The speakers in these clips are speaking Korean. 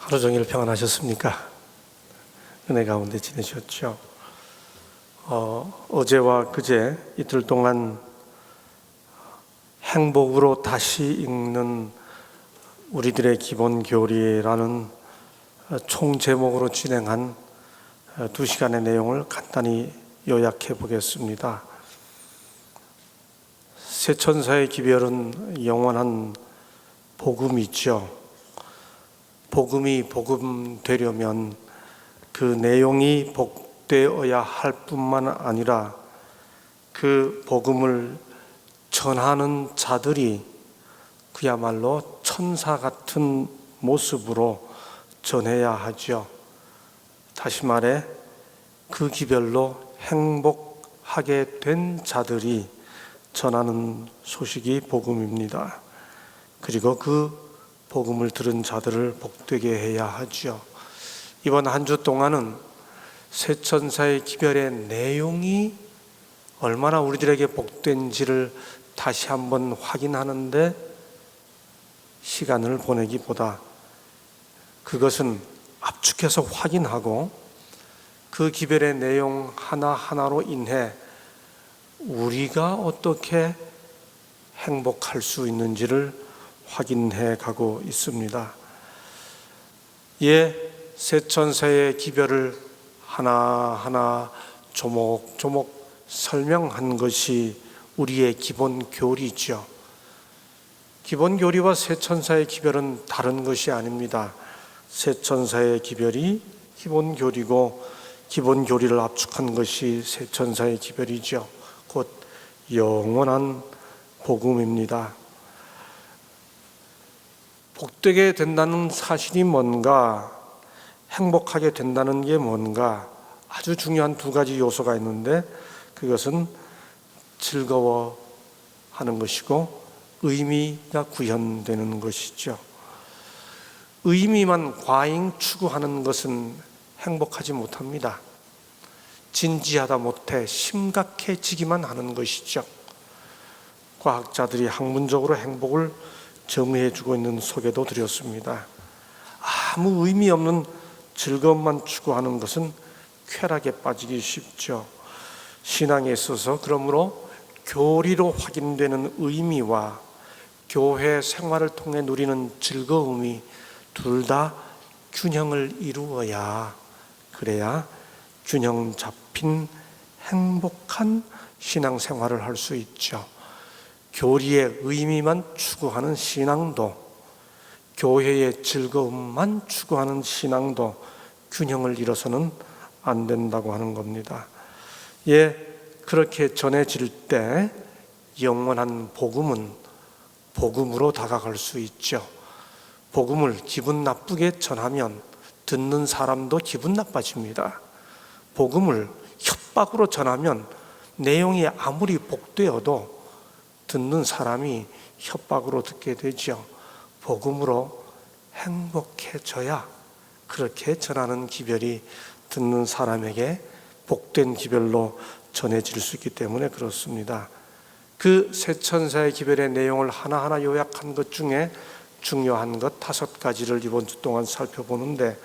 하루 종일 평안하셨습니까? 은혜 가운데 지내셨죠? 어제와 그제 이틀 동안 행복으로 다시 읽는 우리들의 기본 교리라는 총 제목으로 진행한 2시간의 내용을 간단히 요약해 보겠습니다. 새 천사의 기별은 영원한 복음이죠. 복음이 복음되려면 그 내용이 복되어야 할 뿐만 아니라 그 복음을 전하는 자들이 그야말로 천사 같은 모습으로 전해야 하죠. 다시 말해 그 기별로 행복하게 된 자들이 전하는 소식이 복음입니다. 그리고 그 복음을 들은 자들을 복되게 해야 하죠. 이번 한 주 동안은 새 천사의 기별의 내용이 얼마나 우리들에게 복된지를 다시 한번 확인하는데 시간을 보내기보다 그것은 압축해서 확인하고 그 기별의 내용 하나하나로 인해 우리가 어떻게 행복할 수 있는지를 확인해 가고 있습니다. 새 천사의 기별을 하나하나 조목조목 설명한 것이 우리의 기본 교리죠. 기본 교리와 새 천사의 기별은 다른 것이 아닙니다. 새 천사의 기별이 기본 교리고 기본 교리를 압축한 것이 새 천사의 기별이죠. 곧 영원한 복음입니다. 복되게 된다는 사실이 뭔가, 행복하게 된다는 게 뭔가, 아주 중요한 두 가지 요소가 있는데 그것은 즐거워하는 것이고 의미가 구현되는 것이죠. 의미만 과잉 추구하는 것은 행복하지 못합니다. 진지하다 못해 심각해지기만 하는 것이죠. 과학자들이 학문적으로 행복을 정의해주고 있는 소개도 드렸습니다. 아무 의미 없는 즐거움만 추구하는 것은 쾌락에 빠지기 쉽죠. 신앙에 있어서 그러므로 교리로 확인되는 의미와 교회 생활을 통해 누리는 즐거움이 둘 다 균형을 이루어야, 그래야 균형 잡힌 행복한 신앙생활을 할 수 있죠. 교리의 의미만 추구하는 신앙도, 교회의 즐거움만 추구하는 신앙도 균형을 이뤄서는 안 된다고 하는 겁니다. 그렇게 전해질 때 영원한 복음은 복음으로 다가갈 수 있죠. 복음을 기분 나쁘게 전하면 듣는 사람도 기분 나빠집니다. 복음을 협박으로 전하면 내용이 아무리 복되어도 듣는 사람이 협박으로 듣게 되죠. 복음으로 행복해져야 그렇게 전하는 기별이 듣는 사람에게 복된 기별로 전해질 수 있기 때문에 그렇습니다. 그 새 천사의 기별의 내용을 하나하나 요약한 것 중에 중요한 것 5가지를 이번 주 동안 살펴보는데,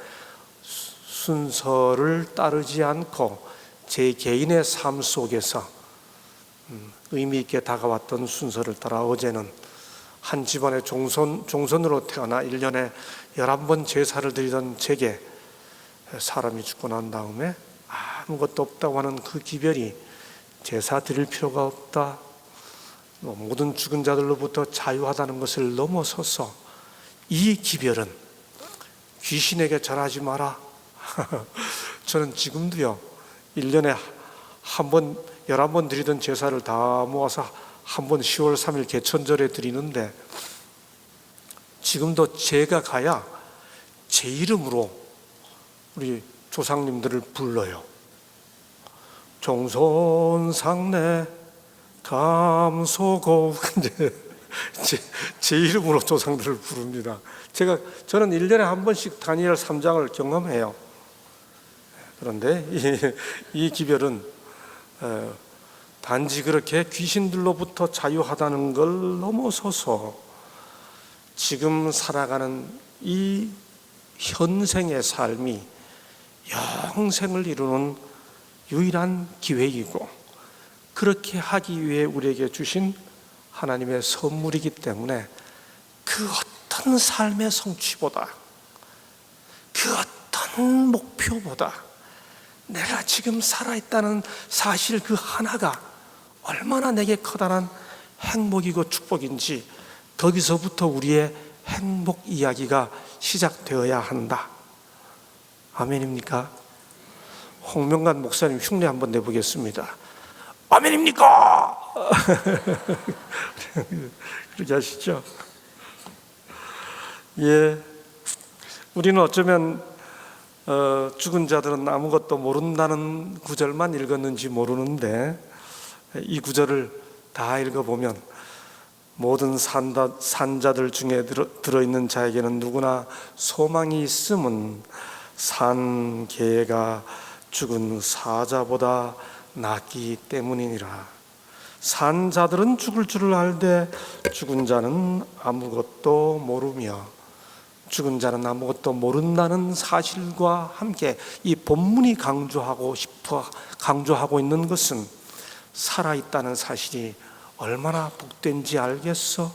순서를 따르지 않고 제 개인의 삶 속에서 의미 있게 다가왔던 순서를 따라 어제는 한 집안의 종손으로 태어나 1년에 11번 제사를 드리던 제게 사람이 죽고 난 다음에 아무것도 없다고 하는 그 기별이 제사 드릴 필요가 없다, 모든 죽은 자들로부터 자유하다는 것을 넘어서서 이 기별은 귀신에게 전하지 마라. 저는 지금도요 1년에 한 번 11번 드리던 제사를 다 모아서 한 번 10월 3일 개천절에 드리는데 지금도 제가 가야 제 이름으로 우리 조상님들을 불러요. 종손상내 감소고 제 이름으로 조상들을 부릅니다. 저는 1년에 한 번씩 다니엘 3장을 경험해요. 그런데 이 기별은 단지 그렇게 귀신들로부터 자유하다는 걸 넘어서서 지금 살아가는 이 현생의 삶이 영생을 이루는 유일한 기회이고, 그렇게 하기 위해 우리에게 주신 하나님의 선물이기 때문에 그 어떤 삶의 성취보다, 그 어떤 목표보다 내가 지금 살아있다는 사실 그 하나가 얼마나 내게 커다란 행복이고 축복인지, 거기서부터 우리의 행복 이야기가 시작되어야 한다. 아멘입니까? 홍명관 목사님 흉내 한번 내보겠습니다. 아멘입니까? 그렇게 하시죠. 예, 우리는 어쩌면 죽은 자들은 아무것도 모른다는 구절만 읽었는지 모르는데, 이 구절을 다 읽어보면 모든 산자들 중에 들어있는 자에게는 누구나 소망이 있음은 산 개가 죽은 사자보다 낫기 때문이니라. 산 자들은 죽을 줄을 알되 죽은 자는 아무것도 모르며, 죽은 자는 아무것도 모른다는 사실과 함께 이 본문이 강조하고 있는 것은 살아있다는 사실이 얼마나 복된지 알겠어?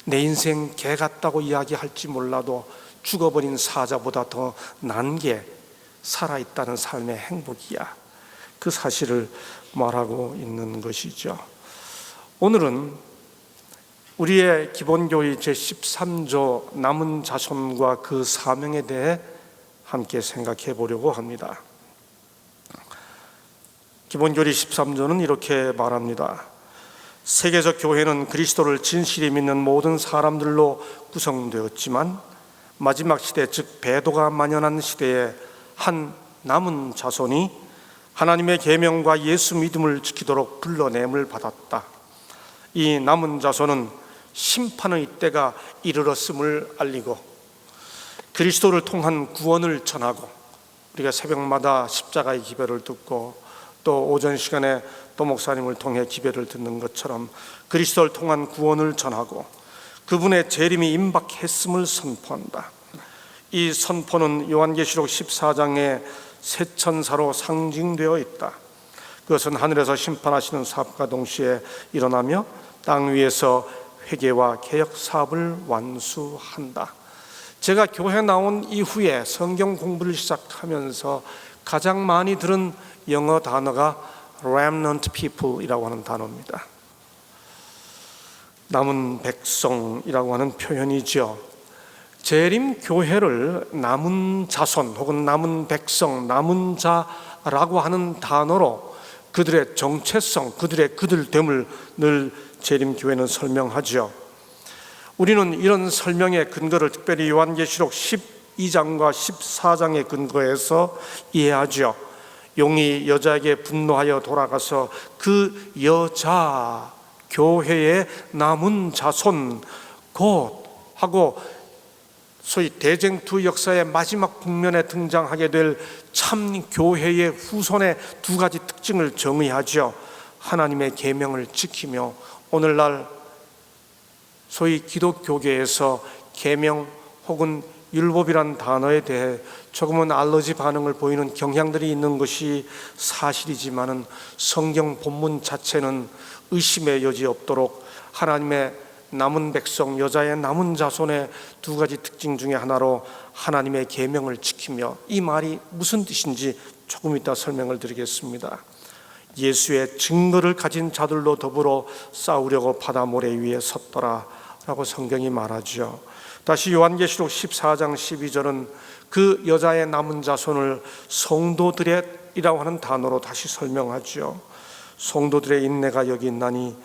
내 인생 개 같다고 이야기할지 몰라도 죽어버린 사자보다 더 난 게 살아있다는 삶의 행복이야. 그 사실을 말하고 있는 것이죠. 오늘은 우리의 기본교리 제13조 남은 자손과 그 사명에 대해 함께 생각해 보려고 합니다. 기본교리 13조는 이렇게 말합니다. 세계적 교회는 그리스도를 진실히 믿는 모든 사람들로 구성되었지만 마지막 시대, 즉 배도가 만연한 시대에 한 남은 자손이 하나님의 계명과 예수 믿음을 지키도록 불러냄을 받았다. 이 남은 자손은 심판의 때가 이르렀음을 알리고 그리스도를 통한 구원을 전하고, 우리가 새벽마다 십자가의 기별을 듣고 또 오전 시간에 또 목사님을 통해 기별을 듣는 것처럼 그리스도를 통한 구원을 전하고 그분의 재림이 임박했음을 선포한다. 이 선포는 요한계시록 14장의 새 천사로 상징되어 있다. 그것은 하늘에서 심판하시는 사업과 동시에 일어나며 땅 위에서 회개와 개혁 사업을 완수한다. 제가 교회 나온 이후에 성경 공부를 시작하면서 가장 많이 들은 영어 단어가 remnant people이라고 하는 단어입니다. 남은 백성이라고 하는 표현이죠. 재림 교회를 남은 자손 혹은 남은 백성, 남은 자라고 하는 단어로 그들의 정체성, 그들됨을 늘 재림 교회는 설명하죠. 우리는 이런 설명의 근거를 특별히 요한계시록 12장과 14장의 근거에서 이해하죠. 용이 여자에게 분노하여 돌아가서 그 여자 교회의 남은 자손 곧 하고 소위 대쟁투 역사의 마지막 국면에 등장하게 될 참 교회의 후손의 두 가지 특징을 정의하죠. 하나님의 계명을 지키며, 오늘날 소위 기독교계에서 계명 혹은 율법이란 단어에 대해 조금은 알러지 반응을 보이는 경향들이 있는 것이 사실이지만은 성경 본문 자체는 의심의 여지 없도록 하나님의 남은 백성, 여자의 남은 자손의 두 가지 특징 중에 하나로 하나님의 계명을 지키며, 이 말이 무슨 뜻인지 조금 이따 설명을 드리겠습니다. 예수의 증거를 가진 자들로 더불어 싸우려고 바다 모래 위에 섰더라 라고 성경이 말하죠. 다시 요한계시록 14장 12절은 그 여자의 남은 자손을 성도들이라고 하는 단어로 다시 설명하죠. 성도들의 인내가 여기 있나니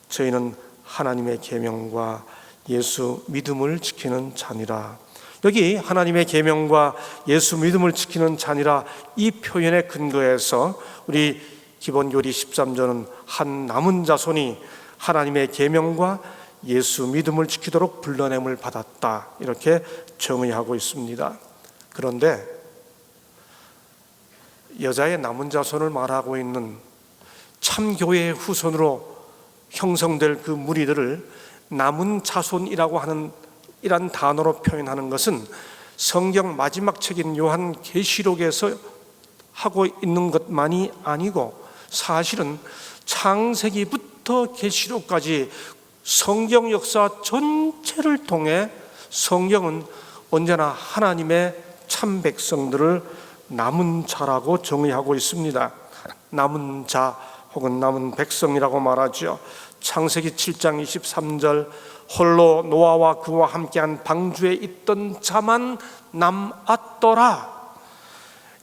저희는 하나님의 계명과 예수 믿음을 지키는 자니라. 여기 하나님의 계명과 예수 믿음을 지키는 자니라, 이 표현의 근거에서 우리 기본교리 13조는 한 남은 자손이 하나님의 계명과 예수 믿음을 지키도록 불러냄을 받았다, 이렇게 정의하고 있습니다. 그런데 여자의 남은 자손을 말하고 있는 참교회의 후손으로 형성될 그 무리들을 남은 자손이라고 하는 이란 단어로 표현하는 것은 성경 마지막 책인 요한계시록에서 하고 있는 것만이 아니고 사실은 창세기부터 계시록까지 성경 역사 전체를 통해 성경은 언제나 하나님의 참 백성들을 남은 자라고 정의하고 있습니다. 남은 자 혹은 남은 백성이라고 말하죠. 창세기 7장 23절 홀로 노아와 그와 함께한 방주에 있던 자만 남았더라.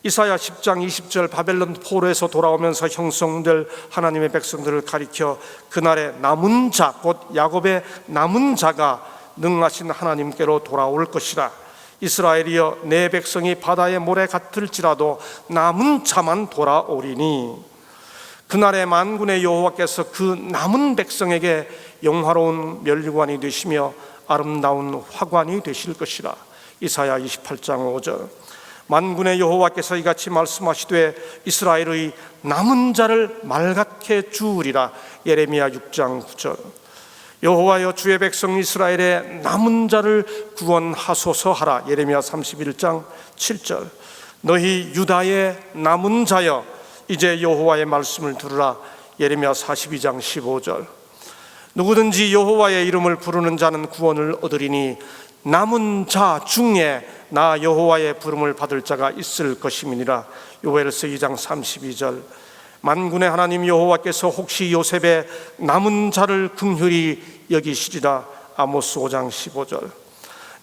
이사야 10장 20절 바벨론 포로에서 돌아오면서 형성될 하나님의 백성들을 가리켜 그날에 남은 자, 곧 야곱의 남은 자가 능하신 하나님께로 돌아올 것이라. 이스라엘이여 내 백성이 바다의 모래 같을지라도 남은 자만 돌아오리니 그날에 만군의 여호와께서 그 남은 백성에게 영화로운 멸관이 되시며 아름다운 화관이 되실 것이라. 이사야 28장 5절 만군의 여호와께서 이같이 말씀하시되 이스라엘의 남은 자를 말갛게 주으리라. 예레미야 6장 9절 여호와여 주의 백성 이스라엘의 남은 자를 구원하소서 하라. 예레미야 31장 7절 너희 유다의 남은 자여 이제 여호와의 말씀을 들으라. 예레미야 42장 15절 누구든지 여호와의 이름을 부르는 자는 구원을 얻으리니 남은 자 중에 나 여호와의 부름을 받을 자가 있을 것임이니라. 요엘서 2장 32절 만군의 하나님 여호와께서 혹시 요셉의 남은 자를 긍휼히 여기시리라. 아모스 5장 15절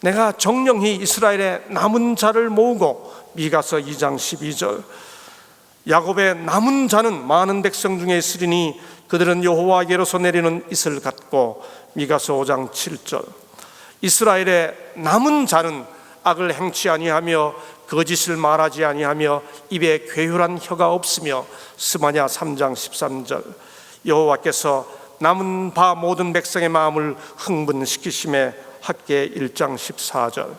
내가 정령히 이스라엘의 남은 자를 모으고. 미가서 2장 12절 야곱의 남은 자는 많은 백성 중에 있으리니 그들은 여호와에게로서 내리는 이슬 같고. 미가서 5장 7절 이스라엘의 남은 자는 악을 행치 아니하며 거짓을 말하지 아니하며 입에 괴휼한 혀가 없으며. 스마냐 3장 13절 여호와께서 남은 바 모든 백성의 마음을 흥분시키심에. 학개 1장 14절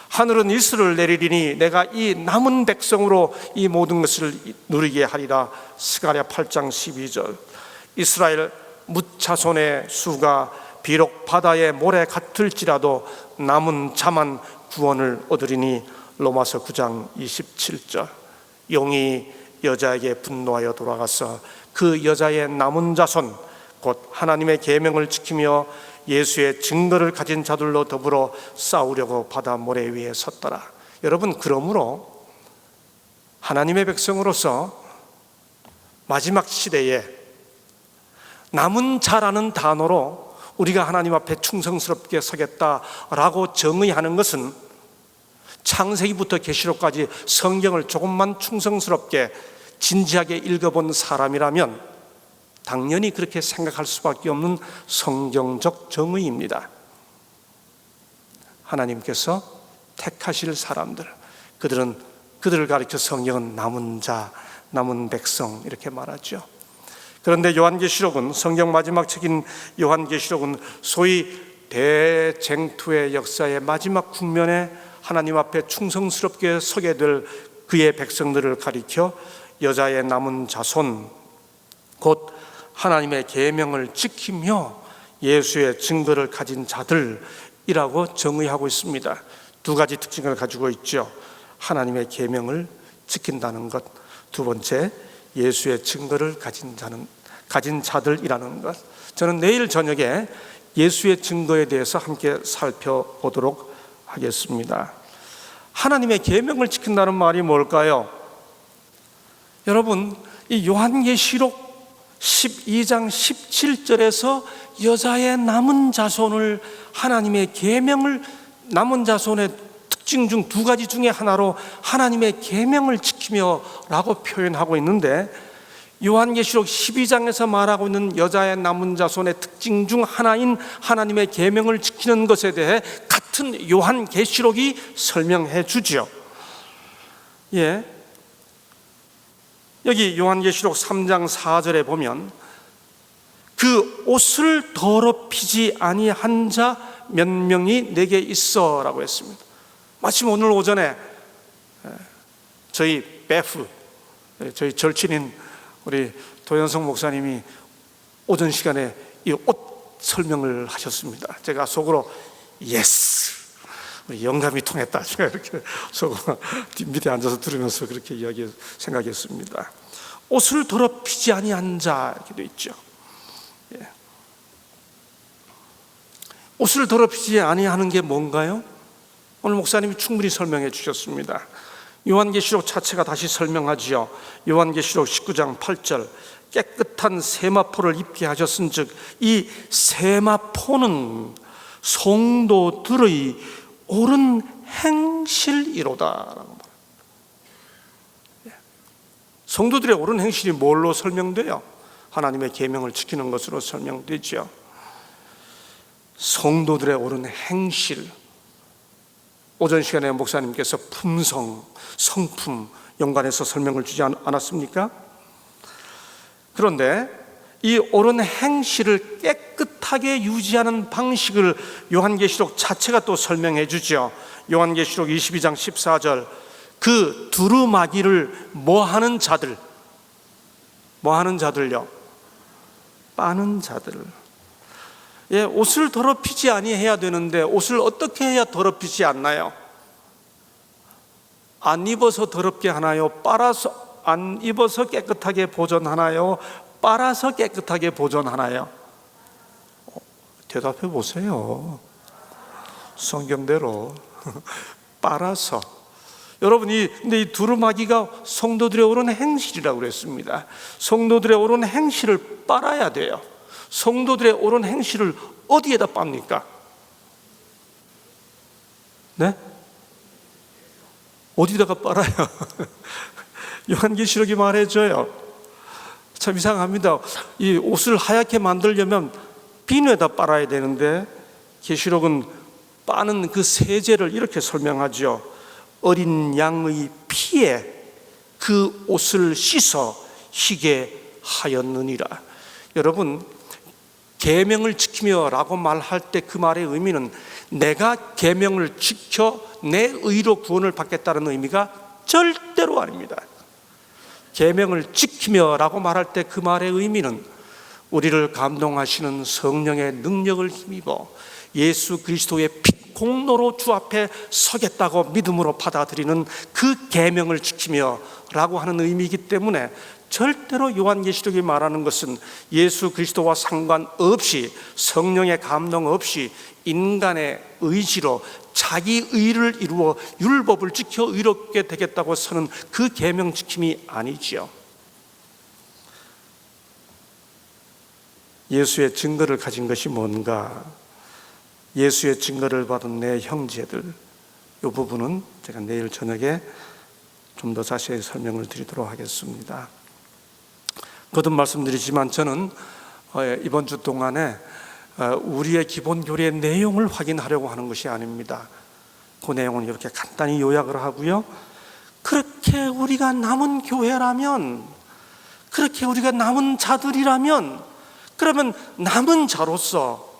하늘은 이슬을 내리리니 내가 이 남은 백성으로 이 모든 것을 누리게 하리라. 스가랴 8장 12절 이스라엘 뭇자손의 수가 비록 바다의 모래 같을지라도 남은 자만 구원을 얻으리니. 로마서 9장 27절 용이 여자에게 분노하여 돌아가서 그 여자의 남은 자손 곧 하나님의 계명을 지키며 예수의 증거를 가진 자들로 더불어 싸우려고 바다 모래 위에 섰더라. 여러분, 그러므로 하나님의 백성으로서 마지막 시대에 남은 자라는 단어로 우리가 하나님 앞에 충성스럽게 서겠다라고 정의하는 것은 창세기부터 계시록까지 성경을 조금만 충성스럽게 진지하게 읽어본 사람이라면 당연히 그렇게 생각할 수밖에 없는 성경적 정의입니다. 하나님께서 택하실 사람들, 그들을 가리켜 성경은 남은 자, 남은 백성 이렇게 말하죠. 그런데 요한계시록은, 성경 마지막 책인 요한계시록은 소위 대쟁투의 역사의 마지막 국면에 하나님 앞에 충성스럽게 서게 될 그의 백성들을 가리켜 여자의 남은 자손, 곧 하나님의 계명을 지키며 예수의 증거를 가진 자들이라고 정의하고 있습니다. 두 가지 특징을 가지고 있죠. 하나님의 계명을 지킨다는 것, 두 번째 예수의 증거를 가진 자들이라는 것. 저는 내일 저녁에 예수의 증거에 대해서 함께 살펴보도록 하겠습니다. 하나님의 계명을 지킨다는 말이 뭘까요? 여러분, 이 요한계시록 12장 17절에서 여자의 남은 자손을, 하나님의 계명을, 남은 자손의 특징 중 두 가지 중에 하나로 하나님의 계명을 지키며 라고 표현하고 있는데, 요한계시록 12장에서 말하고 있는 여자의 남은 자손의 특징 중 하나인 하나님의 계명을 지키는 것에 대해 같은 요한계시록이 설명해 주죠. 예. 여기 요한계시록 3장 4절에 보면 그 옷을 더럽히지 아니한 자 몇 명이 내게 있어 라고 했습니다. 마침 오늘 오전에 저희 베프, 저희 절친인 우리 도현성 목사님이 오전 시간에 이 옷 설명을 하셨습니다. 제가 속으로 예스, 우리 영감이 통했다. 제가 이렇게 속으로 밑에 앉아서 들으면서 그렇게 생각했습니다. 옷을 더럽히지 아니한 자 이렇게 돼 있죠. 예. 옷을 더럽히지 아니하는 게 뭔가요? 오늘 목사님이 충분히 설명해 주셨습니다. 요한계시록 자체가 다시 설명하지요. 요한계시록 19장 8절 깨끗한 세마포를 입게 하셨은즉 이 세마포는 성도들의 옳은 행실이로다. 성도들의 옳은 행실이 뭘로 설명돼요? 하나님의 계명을 지키는 것으로 설명되죠. 성도들의 옳은 행실, 오전 시간에 목사님께서 품성, 성품 연관해서 설명을 주지 않았습니까? 그런데 이 옳은 행실을 깨끗하게 유지하는 방식을 요한계시록 자체가 또 설명해 주죠. 요한계시록 22장 14절 그 두루마기를 뭐하는 자들, 뭐하는 자들요? 빠는 자들. 예, 옷을 더럽히지 아니해야 되는데 옷을 어떻게 해야 더럽히지 않나요? 안 입어서 더럽게 하나요? 빨아서 안 입어서 깨끗하게 보존하나요? 빨아서 깨끗하게 보존하나요? 대답해 보세요. 성경대로 빨아서. 근데 이 두루마기가 성도들의 옳은 행실이라고 그랬습니다. 성도들의 옳은 행실을 빨아야 돼요. 성도들의 옳은 행실을 어디에다 빱니까? 네? 어디다가 빨아요? 요한계시록이 말해줘요. 참 이상합니다. 이 옷을 하얗게 만들려면 비누에다 빨아야 되는데 계시록은 빠는 그 세제를 이렇게 설명하죠. 어린 양의 피에 그 옷을 씻어 희게 하였느니라. 여러분, 계명을 지키며 라고 말할 때 그 말의 의미는 내가 계명을 지켜 내 의로 구원을 받겠다는 의미가 절대로 아닙니다. 계명을 지키며 라고 말할 때 그 말의 의미는 우리를 감동하시는 성령의 능력을 힘입어 예수 그리스도의 피 공로로 주 앞에 서겠다고 믿음으로 받아들이는 그 계명을 지키며 라고 하는 의미이기 때문에 절대로 요한계시록이 말하는 것은 예수 그리스도와 상관없이 성령의 감동 없이 인간의 의지로 자기 의를 이루어 율법을 지켜 의롭게 되겠다고 서는 그 계명 지킴이 아니지요. 예수의 증거를 가진 것이 뭔가? 예수의 증거를 받은 내 형제들, 이 부분은 제가 내일 저녁에 좀 더 자세히 설명을 드리도록 하겠습니다. 거듭 말씀드리지만 저는 이번 주 동안에 우리의 기본 교리의 내용을 확인하려고 하는 것이 아닙니다. 그 내용은 이렇게 간단히 요약을 하고요. 그렇게 우리가 남은 교회라면, 그렇게 우리가 남은 자들이라면, 그러면 남은 자로서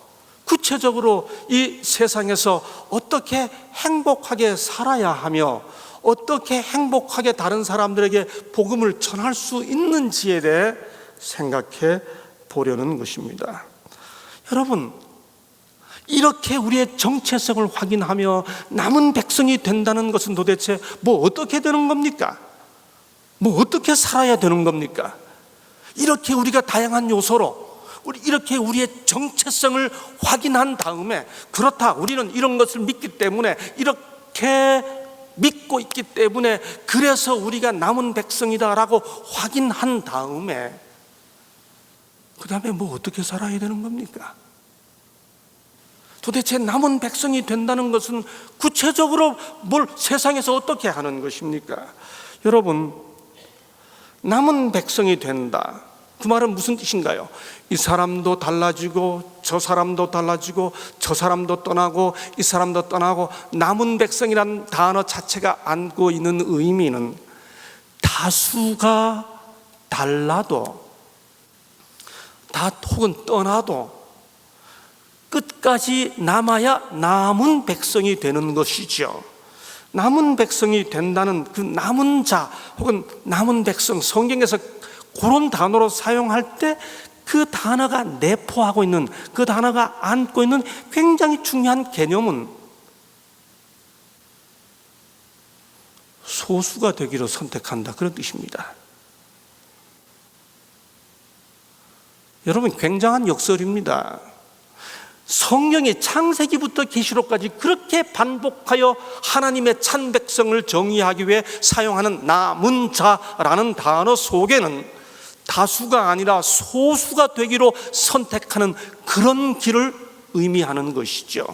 구체적으로 이 세상에서 어떻게 행복하게 살아야 하며 어떻게 행복하게 다른 사람들에게 복음을 전할 수 있는지에 대해 생각해 보려는 것입니다. 여러분, 이렇게 우리의 정체성을 확인하며 남은 백성이 된다는 것은 도대체 뭐 어떻게 되는 겁니까? 뭐 어떻게 살아야 되는 겁니까? 이렇게 우리가 다양한 요소로 이렇게 우리의 정체성을 확인한 다음에 그렇다, 우리는 이런 것을 믿기 때문에 이렇게 믿고 있기 때문에 그래서 우리가 남은 백성이다라고 확인한 다음에 그 다음에 뭐 어떻게 살아야 되는 겁니까? 도대체 남은 백성이 된다는 것은 구체적으로 뭘 세상에서 어떻게 하는 것입니까? 여러분, 남은 백성이 된다, 그 말은 무슨 뜻인가요? 이 사람도 달라지고 저 사람도 달라지고 저 사람도 떠나고 이 사람도 떠나고, 남은 백성이란 단어 자체가 안고 있는 의미는 다수가 달라도 혹은 떠나도 끝까지 남아야 남은 백성이 되는 것이죠. 남은 백성이 된다는 그 남은 자 혹은 남은 백성, 성경에서 그런 단어로 사용할 때 그 단어가 내포하고 있는, 그 단어가 안고 있는 굉장히 중요한 개념은 소수가 되기로 선택한다, 그런 뜻입니다. 여러분, 굉장한 역설입니다. 성경이 창세기부터 계시록까지 그렇게 반복하여 하나님의 찬 백성을 정의하기 위해 사용하는 남은 자라는 단어 속에는 다수가 아니라 소수가 되기로 선택하는 그런 길을 의미하는 것이죠.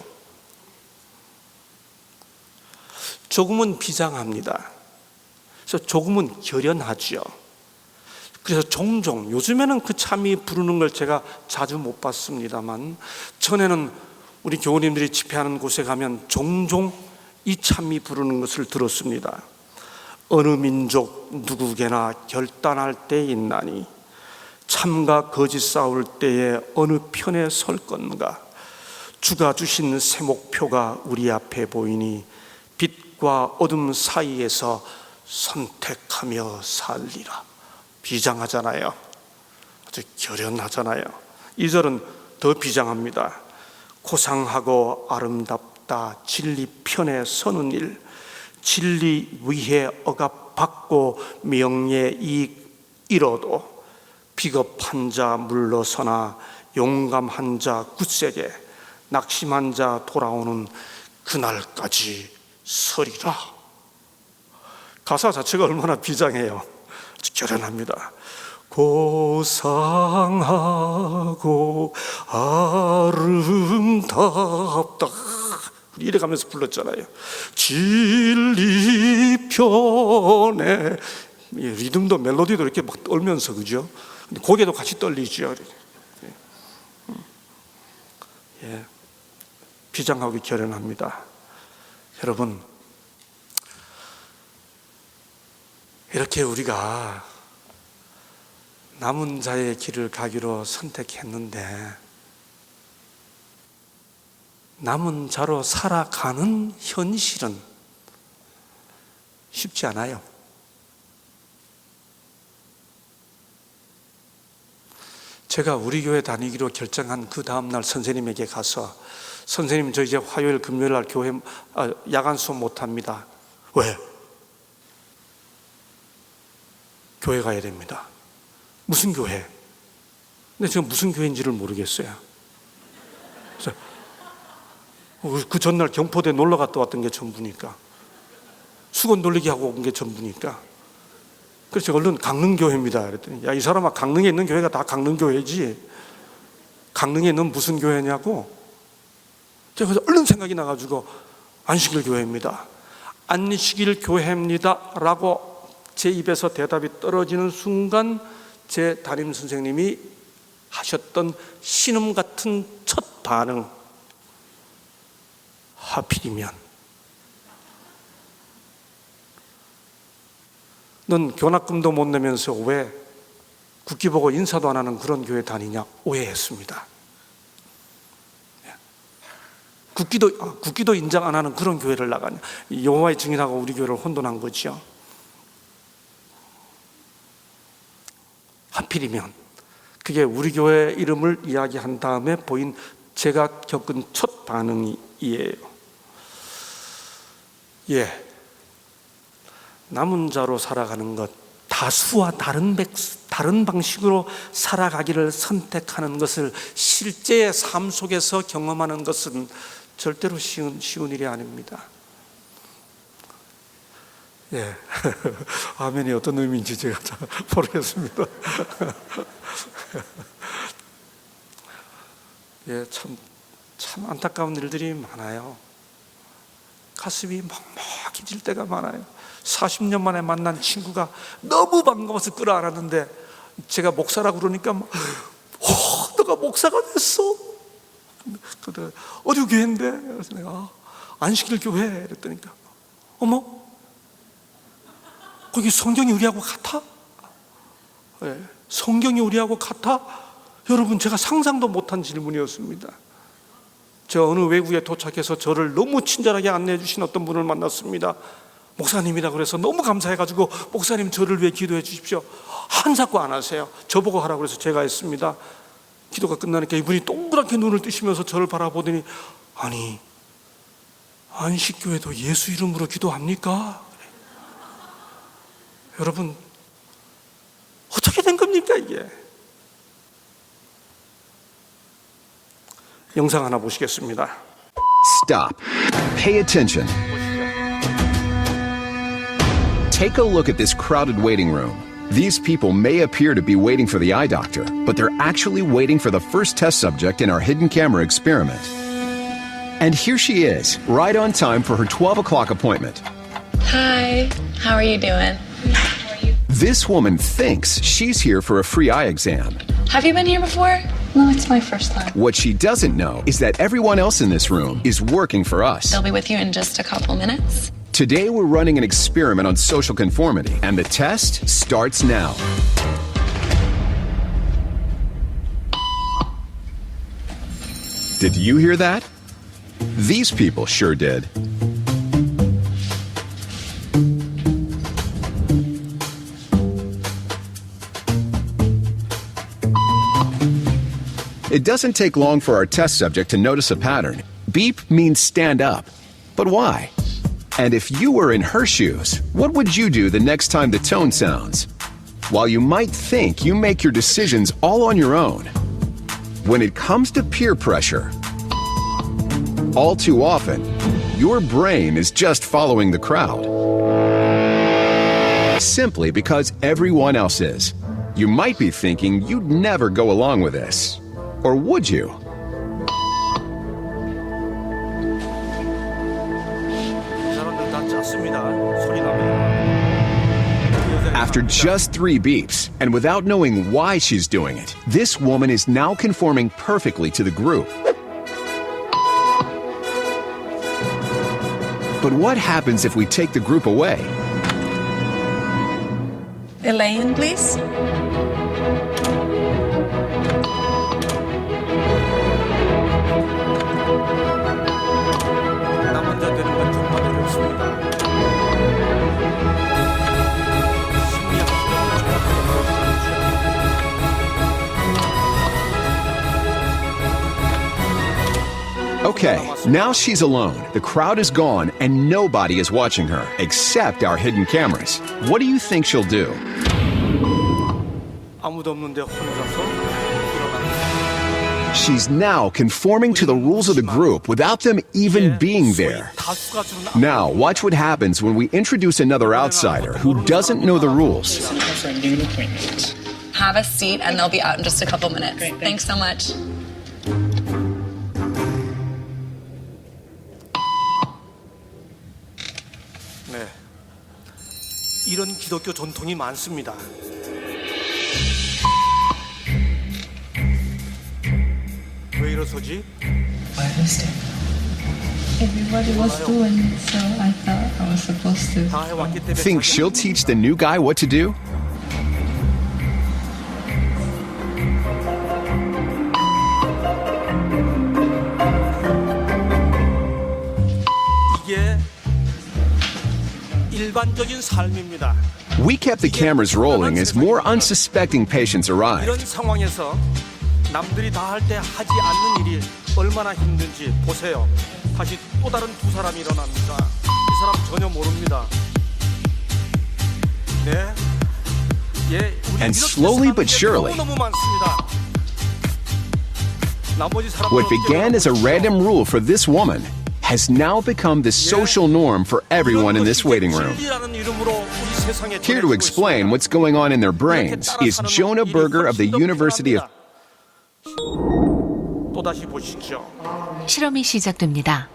조금은 비장합니다. 그래서 조금은 결연하죠. 그래서 종종, 요즘에는 그 참이 부르는 걸 제가 자주 못 봤습니다만, 전에는 우리 교우님들이 집회하는 곳에 가면 종종 이 참이 부르는 것을 들었습니다. 어느 민족 누구게나 결단할 때 있나니 참과 거짓 싸울 때에 어느 편에 설 건가. 주가 주신 새 목표가 우리 앞에 보이니 빛과 어둠 사이에서 선택하며 살리라. 비장하잖아요. 아주 결연하잖아요. 2절은 더 비장합니다. 고상하고 아름답다 진리 편에 서는 일, 진리 위에 억압받고 명예 이익 잃어도 비겁한 자 물러서나 용감한 자 굳세게, 낙심한 자 돌아오는 그날까지 서리라. 가사 자체가 얼마나 비장해요. 결연합니다. 고상하고 아름답다, 이래가면서 불렀잖아요. 진리 편에, 리듬도 멜로디도 이렇게 막 떨면서, 그죠? 근데 고개도 같이 떨리죠. 예, 비장하고 결연합니다. 여러분, 이렇게 우리가 남은 자의 길을 가기로 선택했는데 남은 자로 살아가는 현실은 쉽지 않아요. 제가 우리 교회 다니기로 결정한 그 다음날 선생님에게 가서, 선생님 저 이제 화요일 금요일 날 교회 야간 수업 못합니다. 왜? 교회 가야 됩니다. 무슨 교회? 근데 지금 무슨 교회인지를 모르겠어요. 그래서 그 전날 경포대 놀러 갔다 왔던 게 전부니까, 수건 돌리기 하고 온 게 전부니까. 그래서 제가 얼른 강릉교회입니다 그랬더니, 야, 이 사람아, 강릉에 있는 교회가 다 강릉교회지 강릉에 있는 무슨 교회냐고. 제가 그래서 얼른 생각이 나가지고 안식일 교회입니다. 안식일 교회입니다 라고 제 입에서 대답이 떨어지는 순간 제 담임 선생님이 하셨던 신음 같은 첫 반응, 하필이면 넌 교납금도 못 내면서 왜 국기 보고 인사도 안 하는 그런 교회 다니냐 오해했습니다. 국기도 인정 안 하는 그런 교회를 나가냐, 여호와의 증인하고 우리 교회를 혼돈한 거죠. 하필이면 그게 우리 교회 이름을 이야기한 다음에 보인 제가 겪은 첫 반응이에요. 예, 남은 자로 살아가는 것, 다수와 다른 방식으로 살아가기를 선택하는 것을 실제의 삶 속에서 경험하는 것은 절대로 쉬운 일이 아닙니다. 예, 아멘이 어떤 의미인지 제가 잘 모르겠습니다. 예, 참 안타까운 일들이 많아요. 가슴이 먹먹해질 때가 많아요. 40년 만에 만난 친구가 너무 반가워서 끌어안았는데 제가 목사라고 그러니까 너가 목사가 됐어. 어디 교회인데? 그래서 내가 안식일 교회 이랬더니까, 어머, 거기 성경이 우리하고 같아? 네, 성경이 우리하고 같아? 여러분, 제가 상상도 못한 질문이었습니다. 제가 어느 외국에 도착해서 저를 너무 친절하게 안내해 주신 어떤 분을 만났습니다. 목사님이라 그래서 너무 감사해가지고, 목사님 저를 위해 기도해 주십시오. 한사코 안 하세요. 저보고 하라고 해서 제가 했습니다. 기도가 끝나니까 이분이 동그랗게 눈을 뜨시면서 저를 바라보더니, 아니, 안식교회도 예수 이름으로 기도합니까? 여러분, 어떻게 된 겁니까 이게? 영상 하나 보시겠습니다. Stop. Pay attention. Take a look at this crowded waiting room. These people may appear to be waiting for the eye doctor, but they're actually waiting for the first test subject in our hidden camera experiment. And here she is, right on time for her 12 o'clock appointment. Hi, how are you doing? This woman thinks she's here for a free eye exam. Have you been here before? No, it's my first time. What she doesn't know is that everyone else in this room is working for us. They'll be with you in just a couple minutes. Today we're running an experiment on social conformity, and the test starts now. Did you hear that? These people sure did. It doesn't take long for our test subject to notice a pattern. Beep means stand up. But why? And if you were in her shoes, what would you do the next time the tone sounds? While you might think you make your decisions all on your own, when it comes to peer pressure, all too often, your brain is just following the crowd. Simply because everyone else is. You might be thinking you'd never go along with this. Or would you? After just 3 beeps, and without knowing why she's doing it, this woman is now conforming perfectly to the group. But what happens if we take the group away? Elaine, please. 나 혼자 되는 건 정말 어렵습니다. Okay, now she's alone. The crowd is gone and nobody is watching her except our hidden cameras. What do you think she'll do? 아무도 없는데 혼자서 일어납니다. She's now conforming to the rules of the group without them even being there. 다수가 주는 Now, watch what happens when we introduce another outsider who doesn't know the rules. For a noon appointment. Have a seat and they'll be out in just a couple minutes. Great, Thanks so much. 네, 이런 기독교 전통이 많습니다. 왜 이러서지? Why was it? Everybody was doing it, so I thought I was supposed to. 다 해왔기 때문에 Think she'll teach the new guy what to do? 이게 일반적인 삶입니다. We kept the cameras rolling as more unsuspecting patients arrived. 이런 상황에서 남들이 다 할 때 하지 않는 일이 얼마나 힘든지 보세요. 다시 또 다른 2 사람이 일어납니다. 이 사람 전혀 모릅니다. 네, 예, 우리 And 이렇게 slowly but 사는 게 surely, 너무 많습니다. 나머지 사람들은 what began as a random rule for this woman has now become the social norm for everyone in this waiting room. Here to explain what's going on in their brains is Jonah Berger of the University of... 또다시 보시죠. 실험이 시작됩니다.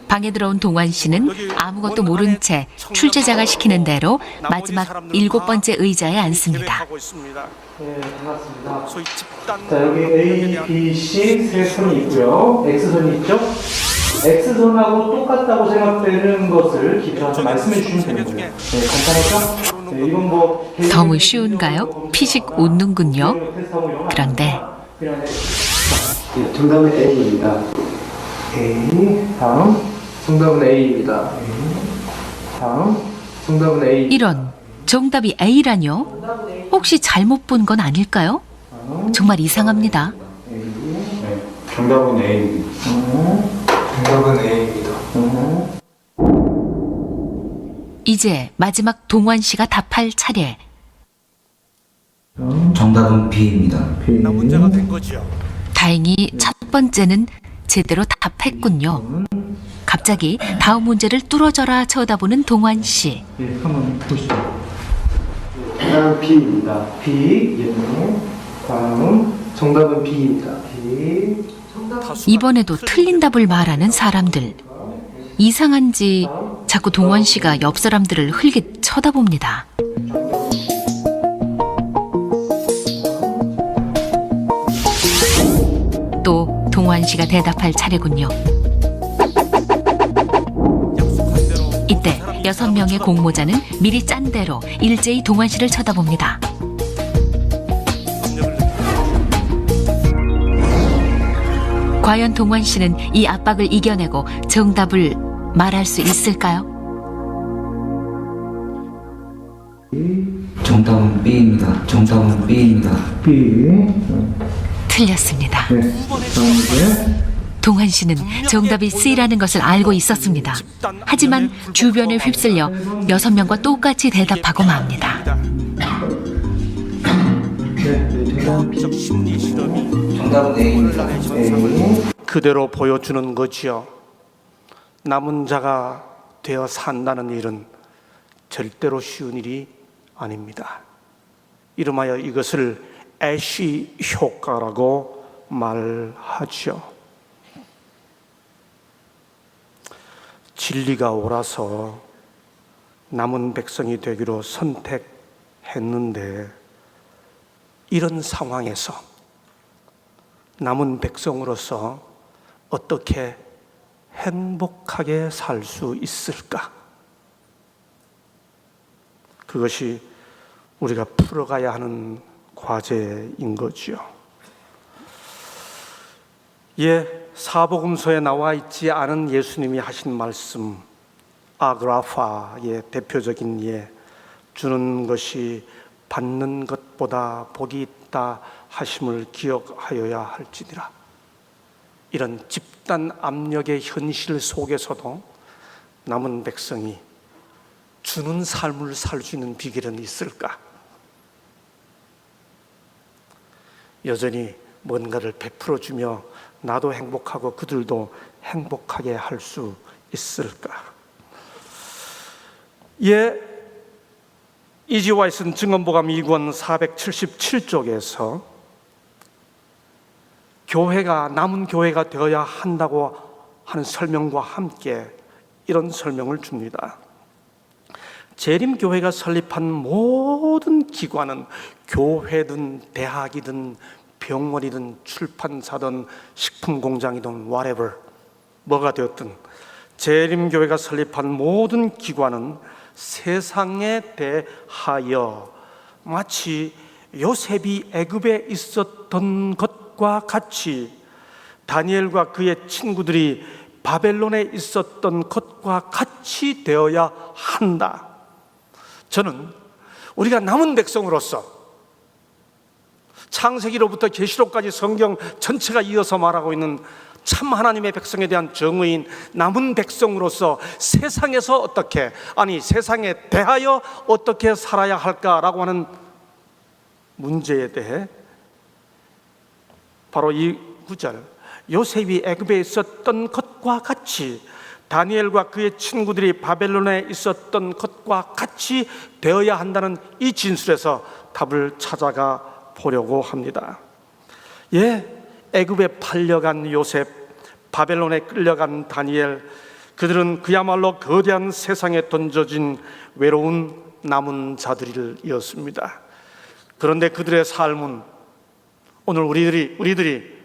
방에 들어온 동환 씨는 아무것도 모른 채 출제자가 시키는 대로 마지막 7번째 의자에 앉습니다. 네, 반갑습니다. 소위 집단 자, 여기 A, B, C 세 선이 있고요. X선이 있죠? X선하고 똑같다고 생각되는 것을 기초해서 말씀해 주시면 됩니다. 네, 간단하죠? 네, 이건 뭐 너무 쉬운가요? 피식 웃는군요. 그런데 네, 정답은 A입니다. A, 다음. 정답은 A입니다. 다음. 정답은 A. 이런 정답이 A라뇨? 혹시 잘못 본 건 아닐까요? 정말 이상합니다. 정답은 A입니다. 정답은 A입니다. 이제 마지막 동환 씨가 답할 차례. 정답은 B입니다. 나 문제가 된 거지요. 다행히 첫 번째는 제대로 답했군요. 갑자기 다음 문제를 뚫어져라 쳐다보는 동환 씨. 예, 한번 보시죠. 다음 B입니다. B. 예. 다음 정답은 B입니다. B. 이번에도 틀린 답을 말하는 사람들. 이상한지 자꾸 동환 씨가 옆 사람들을 흘깃 쳐다봅니다. 또 동환 씨가 대답할 차례군요. 이때 6명의 공모자는 미리 짠 대로 일제히 동환 씨를 쳐다봅니다. 과연 동환 씨는 이 압박을 이겨내고 정답을 말할 수 있을까요? 정답은 B입니다. 정답은 B입니다. B. 틀렸습니다. 네. 다음 문제. 동환 씨는 정답이 C라는 것을 알고 있었습니다. 하지만 주변에 휩쓸려 6명과 똑같이 대답하고 맙니다. 과학적 심리 실험이 정답은 A입니다. 그대로 보여주는 거지요. 남은 자가 되어 산다는 일은 절대로 쉬운 일이 아닙니다. 이름하여 이것을 애쉬 효과라고 말하죠. 진리가 옳아서 남은 백성이 되기로 선택했는데 이런 상황에서 남은 백성으로서 어떻게 행복하게 살 수 있을까? 그것이 우리가 풀어가야 하는 과제인 거지요. 사복음서에 나와 있지 않은 예수님이 하신 말씀, 아그라파의 대표적인 주는 것이 받는 것보다 복이 있다 하심을 기억하여야 할지니라. 이런 집단 압력의 현실 속에서도 남은 백성이 주는 삶을 살 수 있는 비결은 있을까? 여전히 뭔가를 베풀어주며 나도 행복하고 그들도 행복하게 할 수 있을까? 이지 와이슨 증언보감 2권 477쪽에서 교회가 남은 교회가 되어야 한다고 하는 설명과 함께 이런 설명을 줍니다. 재림교회가 설립한 모든 기관은 교회든 대학이든 병원이든 출판사든 식품공장이든 whatever 뭐가 되었든 재림교회가 설립한 모든 기관은 세상에 대하여 마치 요셉이 애굽에 있었던 것과 같이 다니엘과 그의 친구들이 바벨론에 있었던 것과 같이 되어야 한다. 저는 우리가 남은 백성으로서 창세기로부터 계시록까지 성경 전체가 이어서 말하고 있는 참 하나님의 백성에 대한 정의인 남은 백성으로서 세상에서 어떻게, 아니 세상에 대하여 어떻게 살아야 할까라고 하는 문제에 대해 바로 이 구절, 요셉이 애굽에 있었던 것과 같이 다니엘과 그의 친구들이 바벨론에 있었던 것과 같이 되어야 한다는 이 진술에서 답을 찾아가 보려고 합니다. 애굽에 팔려간 요셉, 바벨론에 끌려간 다니엘, 그들은 그야말로 거대한 세상에 던져진 외로운 남은 자들이었습니다. 그런데 그들의 삶은 오늘 우리들이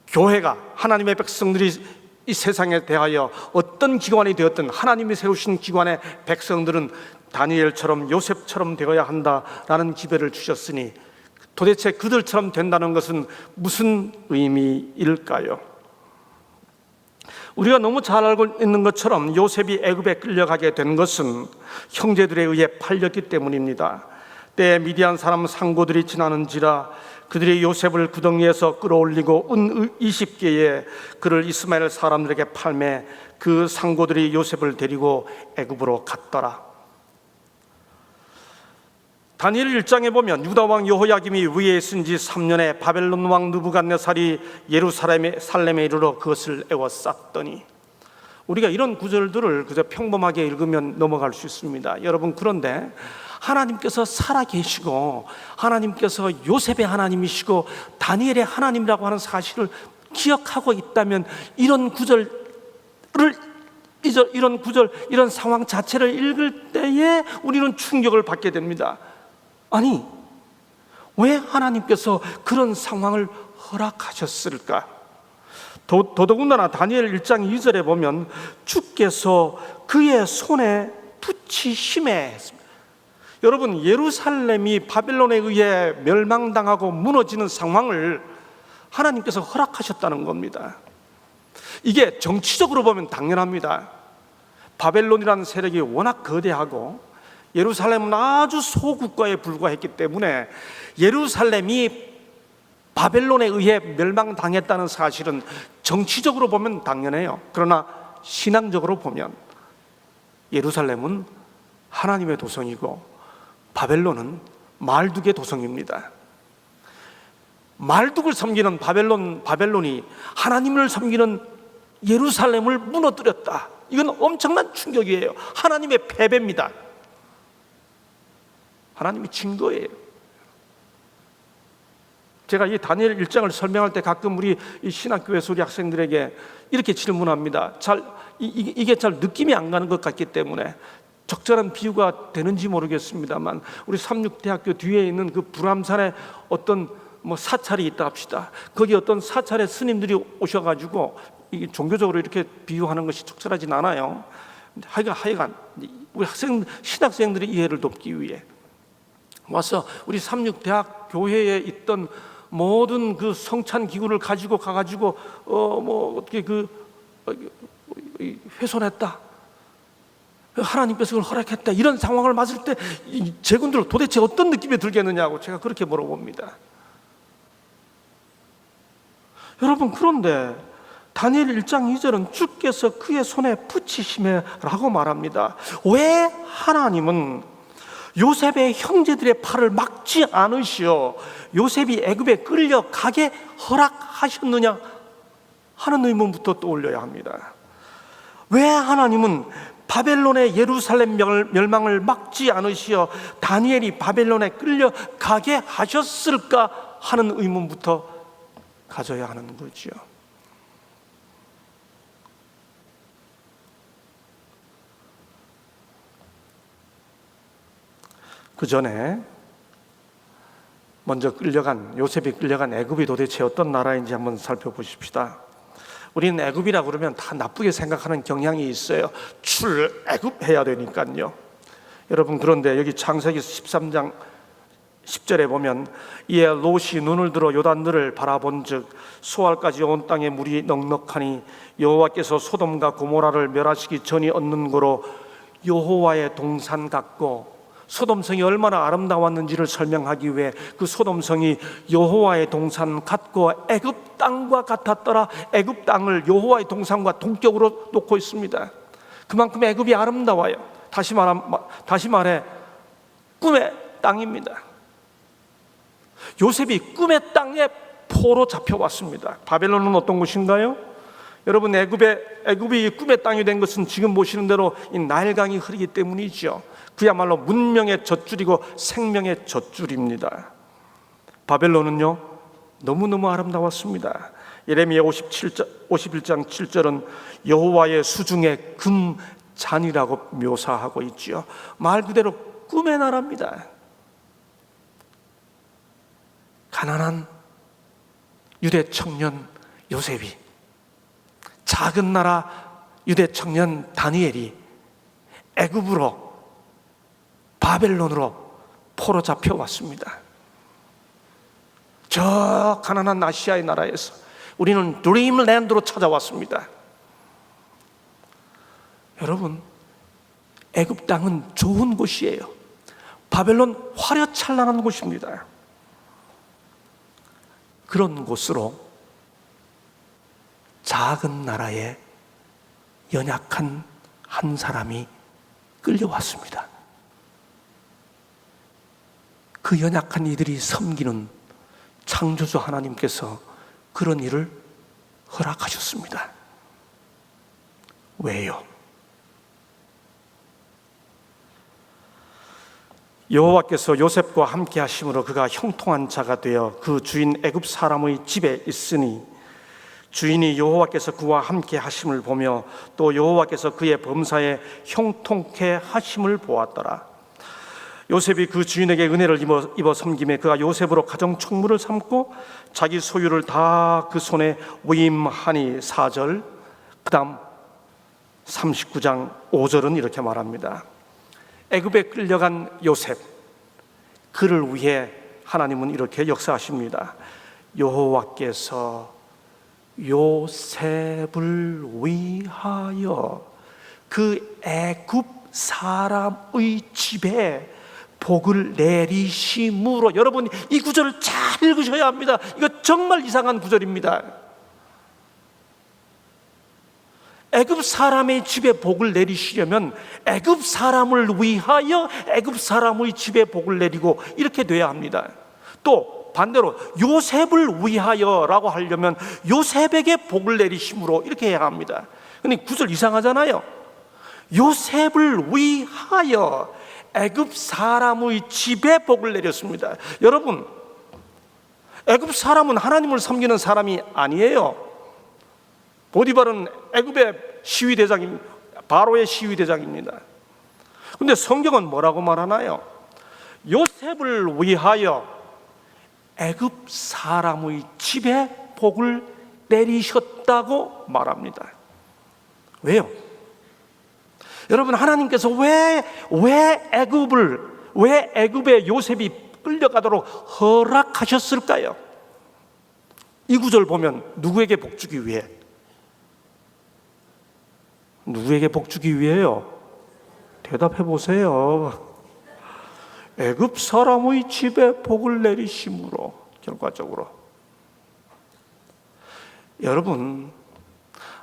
교회가, 하나님의 백성들이 이 세상에 대하여 어떤 기관이 되었든 하나님이 세우신 기관의 백성들은 다니엘처럼 요셉처럼 되어야 한다라는 기별을 주셨으니 도대체 그들처럼 된다는 것은 무슨 의미일까요? 우리가 너무 잘 알고 있는 것처럼 요셉이 애굽에 끌려가게 된 것은 형제들에 의해 팔렸기 때문입니다. 때에 미디안 사람 상고들이 지나는지라 그들이 요셉을 구덩이에서 끌어올리고 은 20개에 그를 이스마엘 사람들에게 팔매 그 상고들이 요셉을 데리고 애굽으로 갔더라. 다니엘 1장에 보면 유다 왕 여호야김이 위에 있은 지 3년에 바벨론 왕 느부갓네살이 예루살렘에 이르러 그것을 에워쌌더니, 우리가 이런 구절들을 그저 평범하게 읽으면 넘어갈 수 있습니다. 여러분, 그런데 하나님께서 살아계시고 하나님께서 요셉의 하나님이시고 다니엘의 하나님이라고 하는 사실을 기억하고 있다면 이런 구절, 이런 상황 자체를 읽을 때에 우리는 충격을 받게 됩니다. 아니, 왜 하나님께서 그런 상황을 허락하셨을까? 더더군다나 다니엘 1장 2절에 보면 주께서 그의 손에 붙이심에, 여러분, 예루살렘이 바벨론에 의해 멸망당하고 무너지는 상황을 하나님께서 허락하셨다는 겁니다. 이게 정치적으로 보면 당연합니다. 바벨론이라는 세력이 워낙 거대하고 예루살렘은 아주 소국가에 불과했기 때문에 예루살렘이 바벨론에 의해 멸망당했다는 사실은 정치적으로 보면 당연해요. 그러나 신앙적으로 보면 예루살렘은 하나님의 도성이고 바벨론은 말뚝의 도성입니다. 말뚝을 섬기는 바벨론이 하나님을 섬기는 예루살렘을 무너뜨렸다. 이건 엄청난 충격이에요. 하나님의 패배입니다. 하나님이 진 거예요. 제가 이 다니엘 1장을 설명할 때 가끔 우리 신학교에서 우리 학생들에게 이렇게 질문합니다. 이게 잘 느낌이 안 가는 것 같기 때문에 적절한 비유가 되는지 모르겠습니다만, 우리 삼육대학교 뒤에 있는 그 불암산에 어떤 사찰이 있다 합시다. 거기 어떤 사찰의 스님들이 오셔가지고 이게 종교적으로 이렇게 비유하는 것이 적절하진 않아요. 하여간 우리 신학생들의 이해를 돕기 위해 와서 우리 삼육대학 교회에 있던 모든 그 성찬 기구를 가지고 가가지고 어떻게 훼손했다, 하나님께서 그걸 허락했다, 이런 상황을 맞을 때 제군들 도대체 어떤 느낌이 들겠느냐고 제가 그렇게 물어봅니다. 여러분, 그런데 다니엘 1장 2절은 주께서 그의 손에 붙이심에라고 말합니다. 왜 하나님은 요셉의 형제들의 팔을 막지 않으시어 요셉이 애굽에 끌려가게 허락하셨느냐 하는 의문부터 떠올려야 합니다. 왜 하나님은 바벨론의 예루살렘 멸망을 막지 않으시어 다니엘이 바벨론에 끌려가게 하셨을까 하는 의문부터 가져야 하는 거죠. 그 전에 먼저 요셉이 끌려간 애굽이 도대체 어떤 나라인지 한번 살펴보십시다. 우리는 애굽이라고 그러면 다 나쁘게 생각하는 경향이 있어요. 출애굽해야 되니까요. 여러분, 그런데 여기 창세기 13장 10절에 보면 이에 롯이 눈을 들어 요단들을 바라본즉 수알까지 온 땅에 물이 넉넉하니 여호와께서 소돔과 고모라를 멸하시기 전이 얻는 고로 여호와의 동산 같고, 소돔성이 얼마나 아름다웠는지를 설명하기 위해 그 소돔성이 여호와의 동산 같고 애굽 땅과 같았더라. 애굽 땅을 여호와의 동산과 동격으로 놓고 있습니다. 그만큼 애굽이 아름다워요. 다시 말해 꿈의 땅입니다. 요셉이 꿈의 땅에 포로 잡혀왔습니다. 바벨론은 어떤 곳인가요? 여러분, 애굽이 꿈의 땅이 된 것은 지금 보시는 대로 이 나일강이 흐르기 때문이죠. 그야말로 문명의 젖줄이고 생명의 젖줄입니다. 바벨론은요, 너무너무 아름다웠습니다. 예레미야 51장 7절은 여호와의 수중의 금잔이라고 묘사하고 있죠. 말 그대로 꿈의 나라입니다. 가난한 유대 청년 요셉이, 작은 나라 유대 청년 다니엘이 애굽으로, 바벨론으로 포로 잡혀왔습니다. 저 가난한 아시아의 나라에서 우리는 드림랜드로 찾아왔습니다. 여러분, 애굽 땅은 좋은 곳이에요. 바벨론 화려찬란한 곳입니다. 그런 곳으로 작은 나라의 연약한 한 사람이 끌려왔습니다. 그 연약한 이들이 섬기는 창조주 하나님께서 그런 일을 허락하셨습니다. 왜요? 여호와께서 요셉과 함께 하심으로 그가 형통한 자가 되어 그 주인 애굽 사람의 집에 있으니 주인이 여호와께서 그와 함께 하심을 보며 또 여호와께서 그의 범사에 형통케 하심을 보았더라. 요셉이 그 주인에게 은혜를 입어 섬김에 그가 요셉으로 가정 총무를 삼고 자기 소유를 다 그 손에 위임하니. 4절, 그 다음 39장 5절은 이렇게 말합니다. 애굽에 끌려간 요셉, 그를 위해 하나님은 이렇게 역사하십니다. 여호와께서 요셉을 위하여 그 애굽 사람의 집에 복을 내리심으로. 여러분, 이 구절을 잘 읽으셔야 합니다. 이거 정말 이상한 구절입니다. 애굽 사람의 집에 복을 내리시려면 애굽 사람을 위하여 애굽 사람의 집에 복을 내리고 이렇게 돼야 합니다. 또 반대로 요셉을 위하여라고 하려면 요셉에게 복을 내리심으로 이렇게 해야 합니다. 근데 구절 이상하잖아요. 요셉을 위하여 애굽 사람의 집에 복을 내렸습니다. 여러분, 애굽 사람은 하나님을 섬기는 사람이 아니에요. 보디발은 애굽의 시위대장입니다. 바로의 시위대장입니다. 그런데 성경은 뭐라고 말하나요? 요셉을 위하여 애굽 사람의 집에 복을 내리셨다고 말합니다. 왜요? 여러분, 하나님께서 왜 애굽에 요셉이 끌려가도록 허락하셨을까요? 이 구절 보면 누구에게 복 주기 위해? 누구에게 복 주기 위해요? 대답해 보세요. 애굽 사람의 집에 복을 내리심으로. 결과적으로 여러분,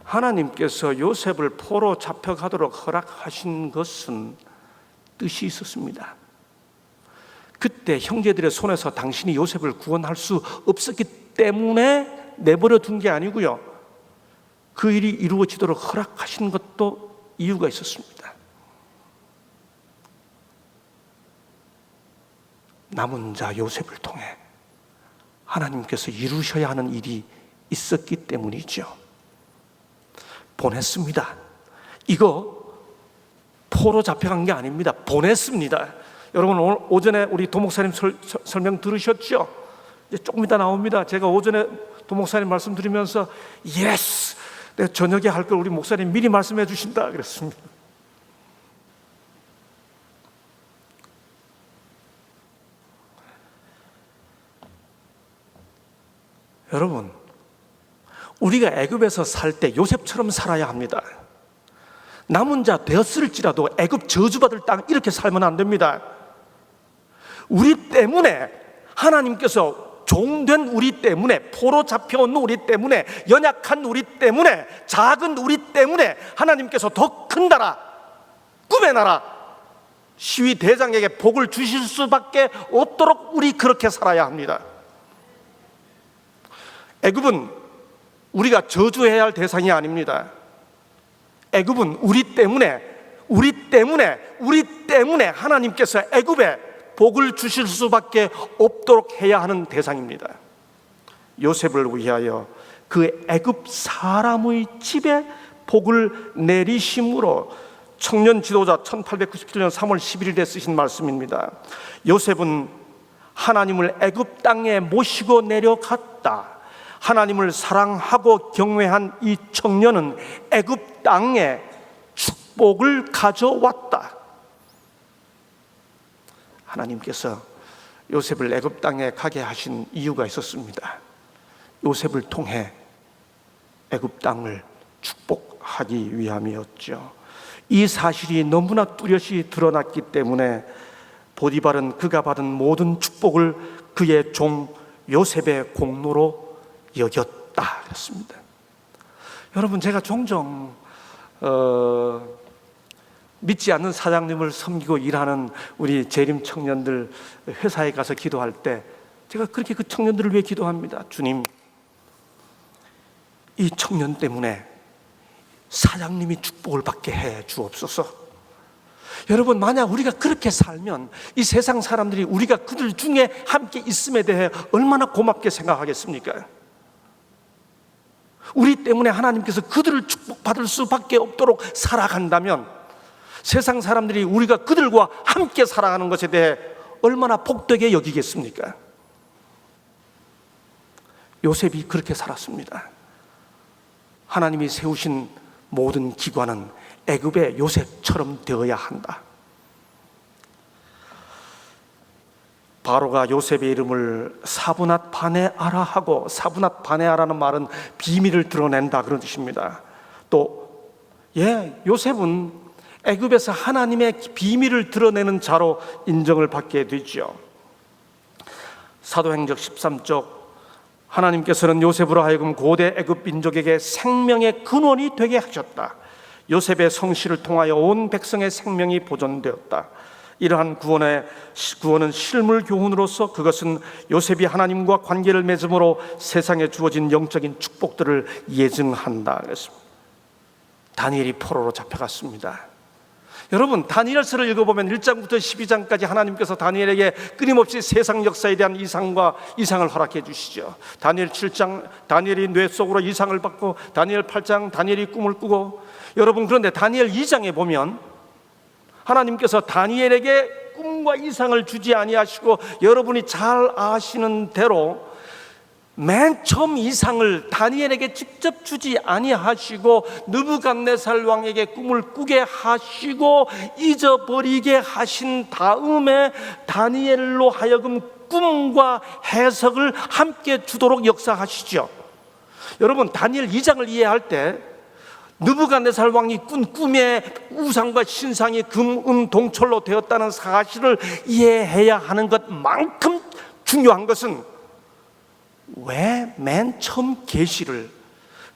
하나님께서 요셉을 포로 잡혀가도록 허락하신 것은 뜻이 있었습니다. 그때 형제들의 손에서 당신이 요셉을 구원할 수 없었기 때문에 내버려 둔 게 아니고요, 그 일이 이루어지도록 허락하신 것도 이유가 있었습니다. 남은 자 요셉을 통해 하나님께서 이루셔야 하는 일이 있었기 때문이죠. 보냈습니다. 이거 포로 잡혀간 게 아닙니다. 보냈습니다. 여러분, 오늘 오전에 우리 도목사님 설명 들으셨죠? 이제 조금 이따 나옵니다. 제가 오전에 도목사님 말씀 드리면서 예스! 내가 저녁에 할 걸 우리 목사님 미리 말씀해 주신다 그랬습니다. 여러분, 우리가 애굽에서 살 때 요셉처럼 살아야 합니다. 남은 자 되었을지라도 애굽 저주받을 땅 이렇게 살면 안 됩니다. 우리 때문에 하나님께서 종된 우리 때문에, 포로 잡혀온 우리 때문에, 연약한 우리 때문에, 작은 우리 때문에 하나님께서 더 큰 나라, 꿈의 나라, 시위 대장에게 복을 주실 수밖에 없도록 우리 그렇게 살아야 합니다. 애굽은 우리가 저주해야 할 대상이 아닙니다. 애굽은 우리 때문에 하나님께서 애굽에 복을 주실 수밖에 없도록 해야 하는 대상입니다. 요셉을 위하여 그 애굽 사람의 집에 복을 내리심으로. 청년 지도자 1897년 3월 11일에 쓰신 말씀입니다. 요셉은 하나님을 애굽 땅에 모시고 내려갔다. 하나님을 사랑하고 경외한 이 청년은 애굽 땅에 축복을 가져왔다. 하나님께서 요셉을 애굽 땅에 가게 하신 이유가 있었습니다. 요셉을 통해 애굽 땅을 축복하기 위함이었죠. 이 사실이 너무나 뚜렷이 드러났기 때문에 보디발은 그가 받은 모든 축복을 그의 종 요셉의 공로로 여겼다 그랬습니다. 여러분, 제가 종종 믿지 않는 사장님을 섬기고 일하는 우리 재림 청년들 회사에 가서 기도할 때 제가 그렇게 그 청년들을 위해 기도합니다. 주님, 이 청년 때문에 사장님이 축복을 받게 해 주옵소서. 여러분, 만약 우리가 그렇게 살면 이 세상 사람들이 우리가 그들 중에 함께 있음에 대해 얼마나 고맙게 생각하겠습니까? 우리 때문에 하나님께서 그들을 축복받을 수밖에 없도록 살아간다면 세상 사람들이 우리가 그들과 함께 살아가는 것에 대해 얼마나 복되게 여기겠습니까? 요셉이 그렇게 살았습니다. 하나님이 세우신 모든 기관은 애굽의 요셉처럼 되어야 한다. 바로가 요셉의 이름을 사브낫 바네아라 하고, 사브낫 바네아라는 말은 비밀을 드러낸다 그런 뜻입니다. 또 요셉은 애굽에서 하나님의 비밀을 드러내는 자로 인정을 받게 되죠. 사도행적 13쪽, 하나님께서는 요셉으로 하여금 고대 애굽 민족에게 생명의 근원이 되게 하셨다. 요셉의 성실을 통하여 온 백성의 생명이 보존되었다. 이러한 구원은 실물 교훈으로서 그것은 요셉이 하나님과 관계를 맺음으로 세상에 주어진 영적인 축복들을 예증한다 그랬습니다. 다니엘이 포로로 잡혀갔습니다. 여러분, 다니엘서를 읽어보면 1장부터 12장까지 하나님께서 다니엘에게 끊임없이 세상 역사에 대한 이상을 허락해 주시죠. 다니엘 7장, 다니엘이 뇌 속으로 이상을 받고, 다니엘 8장, 다니엘이 꿈을 꾸고. 여러분, 그런데 다니엘 2장에 보면 하나님께서 다니엘에게 꿈과 이상을 주지 아니하시고, 여러분이 잘 아시는 대로 맨 처음 이상을 다니엘에게 직접 주지 아니하시고 느부갓네살 왕에게 꿈을 꾸게 하시고 잊어버리게 하신 다음에 다니엘로 하여금 꿈과 해석을 함께 주도록 역사하시죠. 여러분, 다니엘 2장을 이해할 때 느부갓네살 왕이 꾼 꿈의 우상과 신상이 금, 은, 동철로 되었다는 사실을 이해해야 하는 것만큼 중요한 것은 왜 맨 처음 계시를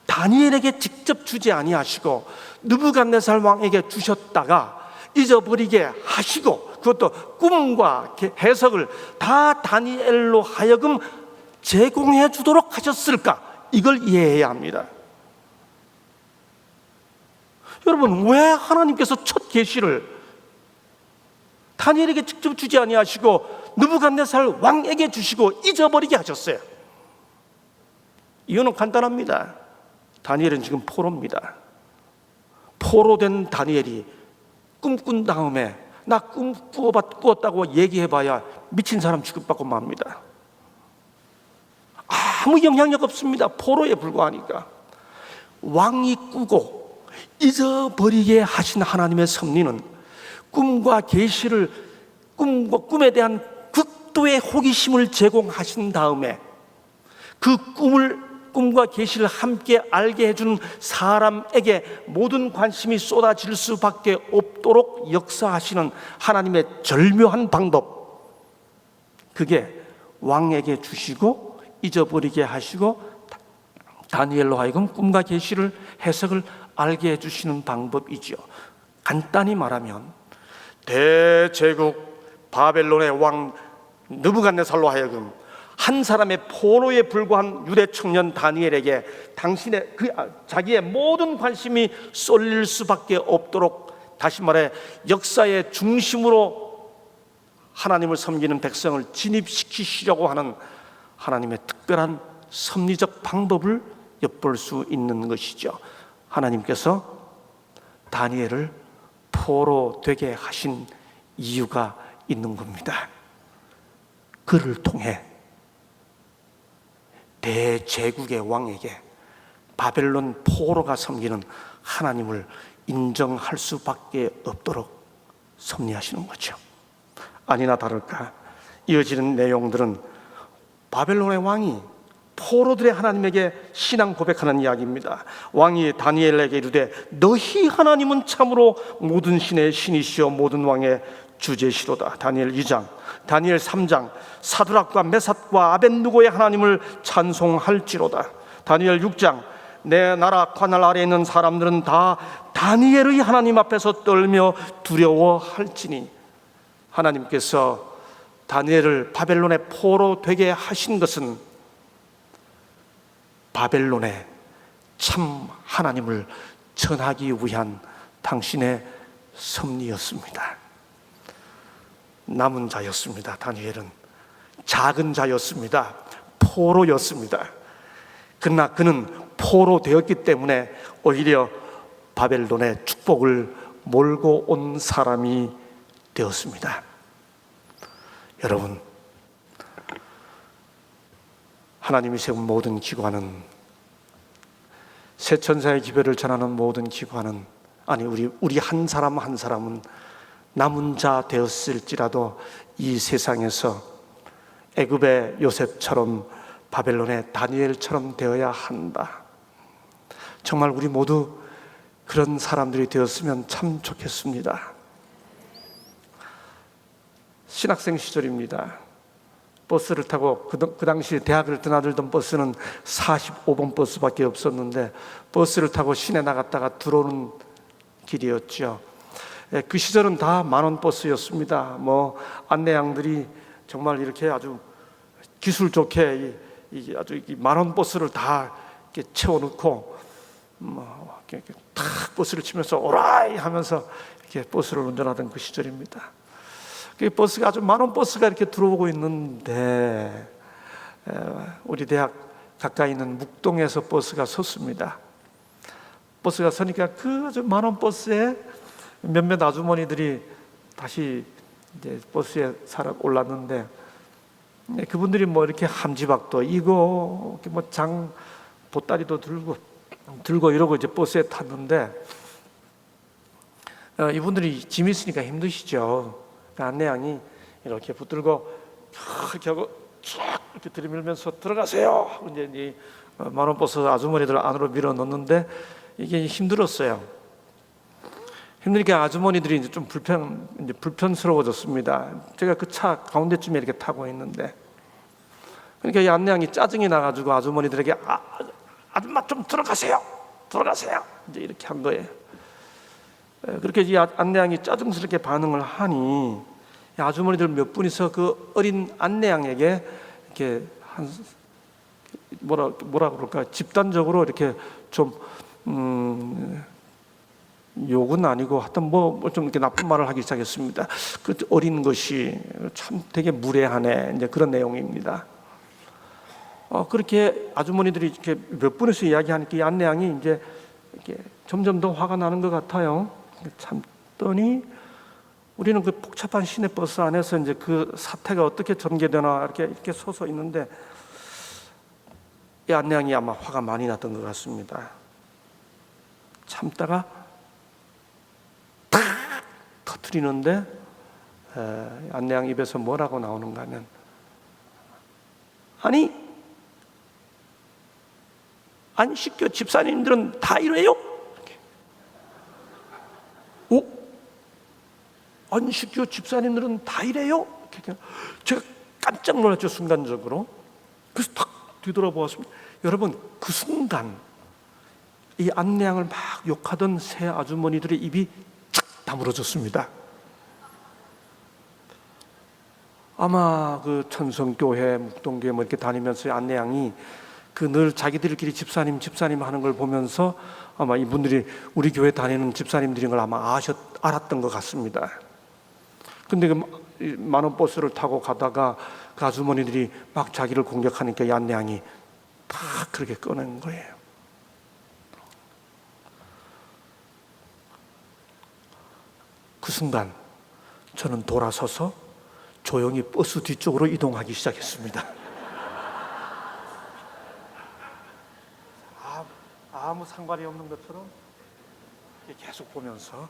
다니엘에게 직접 주지 아니하시고 느부갓네살 왕에게 주셨다가 잊어버리게 하시고, 그것도 꿈과 해석을 다 다니엘로 하여금 제공해 주도록 하셨을까? 이걸 이해해야 합니다. 여러분, 왜 하나님께서 첫 계시를 다니엘에게 직접 주지 아니하시고 느부갓네살 왕에게 주시고 잊어버리게 하셨어요? 이유는 간단합니다. 다니엘은 지금 포로입니다. 포로된 다니엘이 꿈꾼 다음에 나 꿈 꾸었다고 얘기해봐야 미친 사람 취급받고 맙니다. 아무 영향력 없습니다. 포로에 불과하니까. 왕이 꾸고 잊어버리게 하신 하나님의 섭리는 꿈과 계시를, 꿈에 대한 극도의 호기심을 제공하신 다음에 그 꿈과 계시를 함께 알게 해준 사람에게 모든 관심이 쏟아질 수밖에 없도록 역사하시는 하나님의 절묘한 방법, 그게 왕에게 주시고 잊어버리게 하시고 다니엘로 하여금 꿈과 계시를 해석을 알게 해주시는 방법이죠. 간단히 말하면 대제국 바벨론의 왕 느부갓네살로 하여금 한 사람의 포로에 불과한 유대 청년 다니엘에게 자기의 모든 관심이 쏠릴 수밖에 없도록, 다시 말해 역사의 중심으로 하나님을 섬기는 백성을 진입시키시려고 하는 하나님의 특별한 섭리적 방법을 엿볼 수 있는 것이죠. 하나님께서 다니엘을 포로 되게 하신 이유가 있는 겁니다. 그를 통해 대제국의 왕에게 바벨론 포로가 섬기는 하나님을 인정할 수밖에 없도록 섭리하시는 거죠. 아니나 다를까 이어지는 내용들은 바벨론의 왕이 포로들의 하나님에게 신앙 고백하는 이야기입니다. 왕이 다니엘에게 이르되 너희 하나님은 참으로 모든 신의 신이시여 모든 왕의 주제시로다. 다니엘 2장, 다니엘 3장, 사드락과 메삭과 아벳누고의 하나님을 찬송할지로다. 다니엘 6장, 내 나라 관할 아래에 있는 사람들은 다 다니엘의 하나님 앞에서 떨며 두려워할지니. 하나님께서 다니엘을 바벨론의 포로 되게 하신 것은 바벨론에 참 하나님을 전하기 위한 당신의 섭리였습니다. 남은 자였습니다. 다니엘은 작은 자였습니다. 포로였습니다. 그러나 그는 포로 되었기 때문에 오히려 바벨론의 축복을 몰고 온 사람이 되었습니다. 여러분, 하나님이 세운 모든 기관은, 새 천사의 기별을 전하는 모든 기관은, 아니 우리 한 사람 한 사람은 남은 자 되었을지라도 이 세상에서 애굽의 요셉처럼 바벨론의 다니엘처럼 되어야 한다. 정말 우리 모두 그런 사람들이 되었으면 참 좋겠습니다. 신학생 시절입니다. 버스를 타고 그 당시 대학을 드나들던 버스는 45번 버스밖에 없었는데 버스를 타고 시내 나갔다가 들어오는 길이었죠. 그 시절은 다 만원 버스였습니다. 뭐 안내양들이 정말 이렇게 아주 기술 좋게 아주 만원 버스를 다 이렇게 채워놓고 이렇게 탁 버스를 치면서 오라이 하면서 이렇게 버스를 운전하던 그 시절입니다. 그 버스가 아주 만원 버스가 이렇게 들어오고 있는데 우리 대학 가까이 있는 묵동에서 버스가 섰습니다. 버스가 서니까 그 아주 만원 버스에 몇몇 아주머니들이 다시 이제 버스에 올랐는데 그분들이 뭐 이렇게 함지박도 이고 뭐 장 보따리도 들고 이러고 이제 버스에 탔는데 이분들이 짐이 있으니까 힘드시죠. 안내양이 이렇게 붙들고 이렇게 하고 쫙 이렇게 들이밀면서 들어가세요 하고 이제 이 만원 버스 아주머니들 안으로 밀어 넣는데 이게 힘들었어요. 힘드니까 아주머니들이 이제 좀 불편스러워졌습니다. 제가 그 차 가운데쯤에 이렇게 타고 있는데, 그러니까 이 안내양이 짜증이 나가지고 아주머니들에게 아줌마 좀 들어가세요 이제 이렇게 한 거예요. 그렇게 이 안내양이 짜증스럽게 반응을 하니 아주머니들 몇 분이서 그 어린 안내양에게 이렇게 뭐라 그럴까, 집단적으로 이렇게 좀 욕은 아니고 하여튼 뭐 좀 이렇게 나쁜 말을 하기 시작했습니다. 그 어린 것이 참 되게 무례하네, 이제 그런 내용입니다. 그렇게 아주머니들이 이렇게 몇 분에서 이야기하니까 이 안내양이 이제 이렇게 점점 더 화가 나는 것 같아요. 참더니 우리는 그 복잡한 시내버스 안에서 이제 그 사태가 어떻게 전개되나 이렇게 서서 있는데 이 안내양이 아마 화가 많이 났던 것 같습니다. 참다가 탁 터뜨리는데 안내양 입에서 뭐라고 나오는가 하면, 아니 안식교 집사님들은 다 이래요? 오? 안식교 집사님들은 다 이래요? 제가 깜짝 놀랐죠, 순간적으로. 그래서 탁 뒤돌아보았습니다. 여러분, 그 순간 이 안내양을 막 욕하던 새 아주머니들의 입이 착 다물어졌습니다. 아마 그 천성교회, 묵동교회 뭐 이렇게 다니면서 안내양이 그 늘 자기들끼리 집사님 하는 걸 보면서 아마 이분들이 우리 교회 다니는 집사님들인 걸 아마 알았던 것 같습니다. 근데 그 만원 버스를 타고 가다가 그 아주머니들이 막 자기를 공격하니까 이 안내양이 다 그렇게 꺼낸 거예요. 그 순간 저는 돌아서서 조용히 버스 뒤쪽으로 이동하기 시작했습니다. 아무 상관이 없는 것처럼 계속 보면서,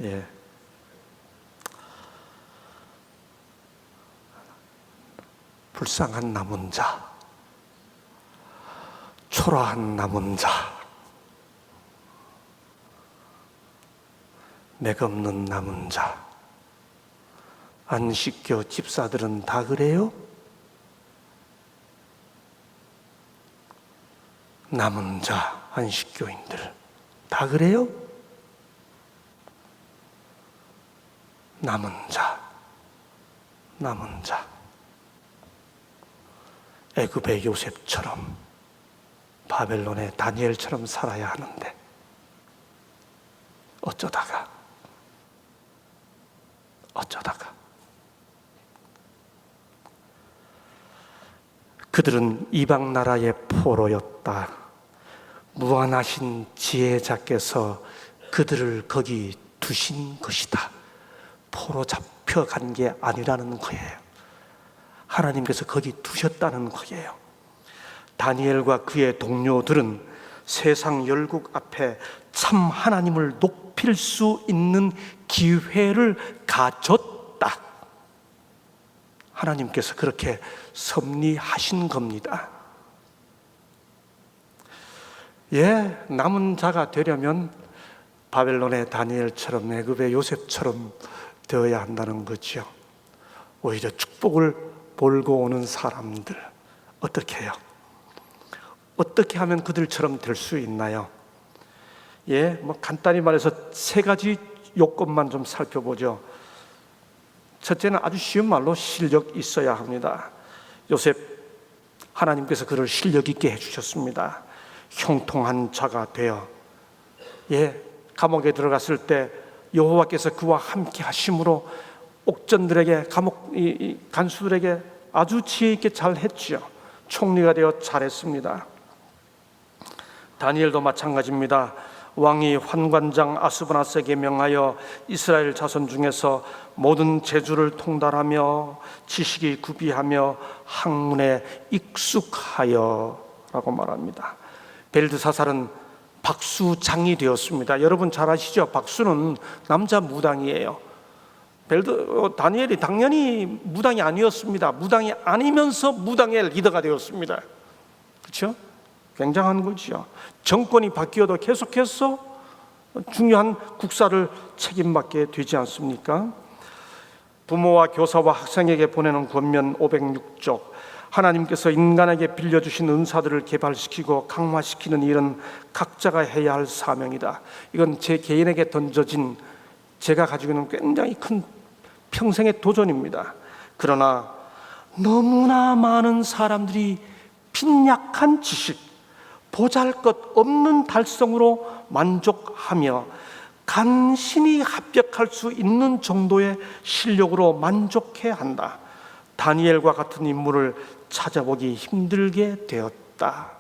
예, 불쌍한 남은 자, 초라한 남은 자, 맥없는 남은 자. 안식교 집사들은 다 그래요? 남은 자, 안식교인들 다 그래요? 남은 자, 남은 자. 애굽의 요셉처럼, 바벨론의 다니엘처럼 살아야 하는데 어쩌다가 그들은 이방 나라의 포로였다. 무한하신 지혜자께서 그들을 거기 두신 것이다. 포로 잡혀간 게 아니라는 거예요. 하나님께서 거기 두셨다는 거예요. 다니엘과 그의 동료들은 세상 열국 앞에 참 하나님을 높일 수 있는 기회를 가졌다. 하나님께서 그렇게 섭리하신 겁니다. 남은 자가 되려면 바벨론의 다니엘처럼, 애굽의 요셉처럼 되어야 한다는 거죠. 오히려 축복을 몰고 오는 사람들, 어떻게 해요? 어떻게 하면 그들처럼 될 수 있나요? 간단히 말해서 세 가지 요건만 좀 살펴보죠. 첫째는 아주 쉬운 말로 실력 있어야 합니다. 요셉, 하나님께서 그를 실력 있게 해주셨습니다. 형통한 자가 되어 감옥에 들어갔을 때 여호와께서 그와 함께 하심으로 옥전들에게, 감옥 간수들에게 아주 지혜 있게 잘 했죠. 총리가 되어 잘했습니다. 다니엘도 마찬가지입니다. 왕이 환관장 아스바나스에게 명하여 이스라엘 자손 중에서 모든 재주를 통달하며 지식이 구비하며 학문에 익숙하여 라고 말합니다. 벨드사살은 박수장이 되었습니다. 여러분 잘 아시죠? 박수는 남자 무당이에요. 다니엘이 당연히 무당이 아니었습니다. 무당이 아니면서 무당의 리더가 되었습니다. 그렇죠? 굉장한 거죠. 정권이 바뀌어도 계속해서 중요한 국사를 책임받게 되지 않습니까? 부모와 교사와 학생에게 보내는 권면 506쪽. 하나님께서 인간에게 빌려주신 은사들을 개발시키고 강화시키는 일은 각자가 해야 할 사명이다. 이건 제 개인에게 던져진, 제가 가지고 있는 굉장히 큰 평생의 도전입니다. 그러나 너무나 많은 사람들이 빈약한 지식, 보잘것없는 달성으로 만족하며 간신히 합격할 수 있는 정도의 실력으로 만족해야 한다. 다니엘과 같은 인물을 찾아보기 힘들게 되었다.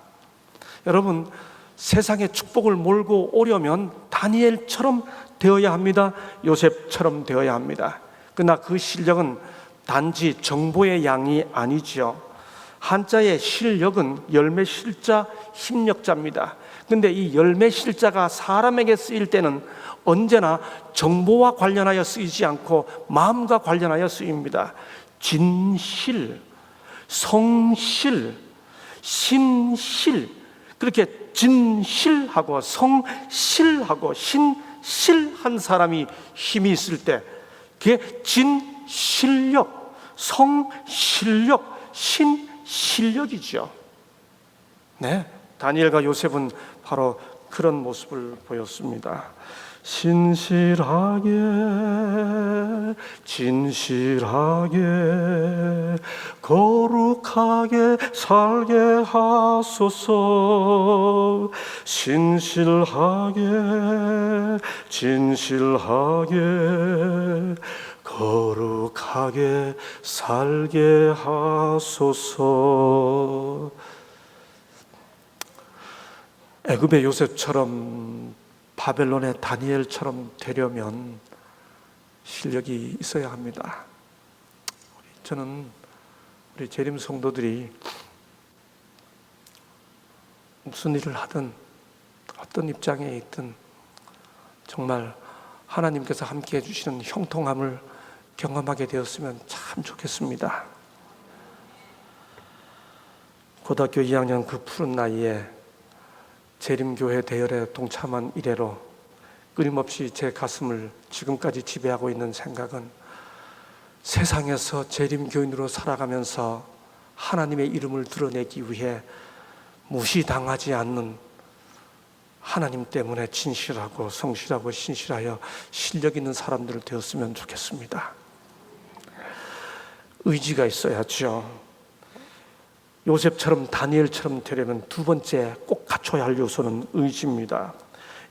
여러분, 세상의 축복을 몰고 오려면 다니엘처럼 되어야 합니다. 요셉처럼 되어야 합니다. 그러나 그 실력은 단지 정보의 양이 아니죠. 한자의 실력은 열매 실자 힘력자입니다. 그런데 이 열매 실자가 사람에게 쓰일 때는 언제나 정보와 관련하여 쓰이지 않고 마음과 관련하여 쓰입니다. 진실, 성실, 신실, 그렇게 진실하고 성실하고 신실한 사람이 힘이 있을 때 그게 진실력, 성실력, 신실력이죠. 다니엘과 요셉은 바로 그런 모습을 보였습니다. 신실하게, 진실하게, 거룩하게 살게 하소서. 신실하게, 진실하게, 거룩하게 살게 하소서. 애굽의 요셉처럼, 바벨론의 다니엘처럼 되려면 실력이 있어야 합니다. 저는 우리 재림 성도들이 무슨 일을 하든 어떤 입장에 있든 정말 하나님께서 함께 해주시는 형통함을 경험하게 되었으면 참 좋겠습니다. 고등학교 2학년 그 푸른 나이에 재림교회 대열에 동참한 이래로 끊임없이 제 가슴을 지금까지 지배하고 있는 생각은 세상에서 재림교인으로 살아가면서 하나님의 이름을 드러내기 위해 무시당하지 않는 하나님 때문에 진실하고 성실하고 신실하여 실력 있는 사람들 되었으면 좋겠습니다. 의지가 있어야죠. 요셉처럼 다니엘처럼 되려면 두 번째 꼭 갖춰야 할 요소는 의지입니다.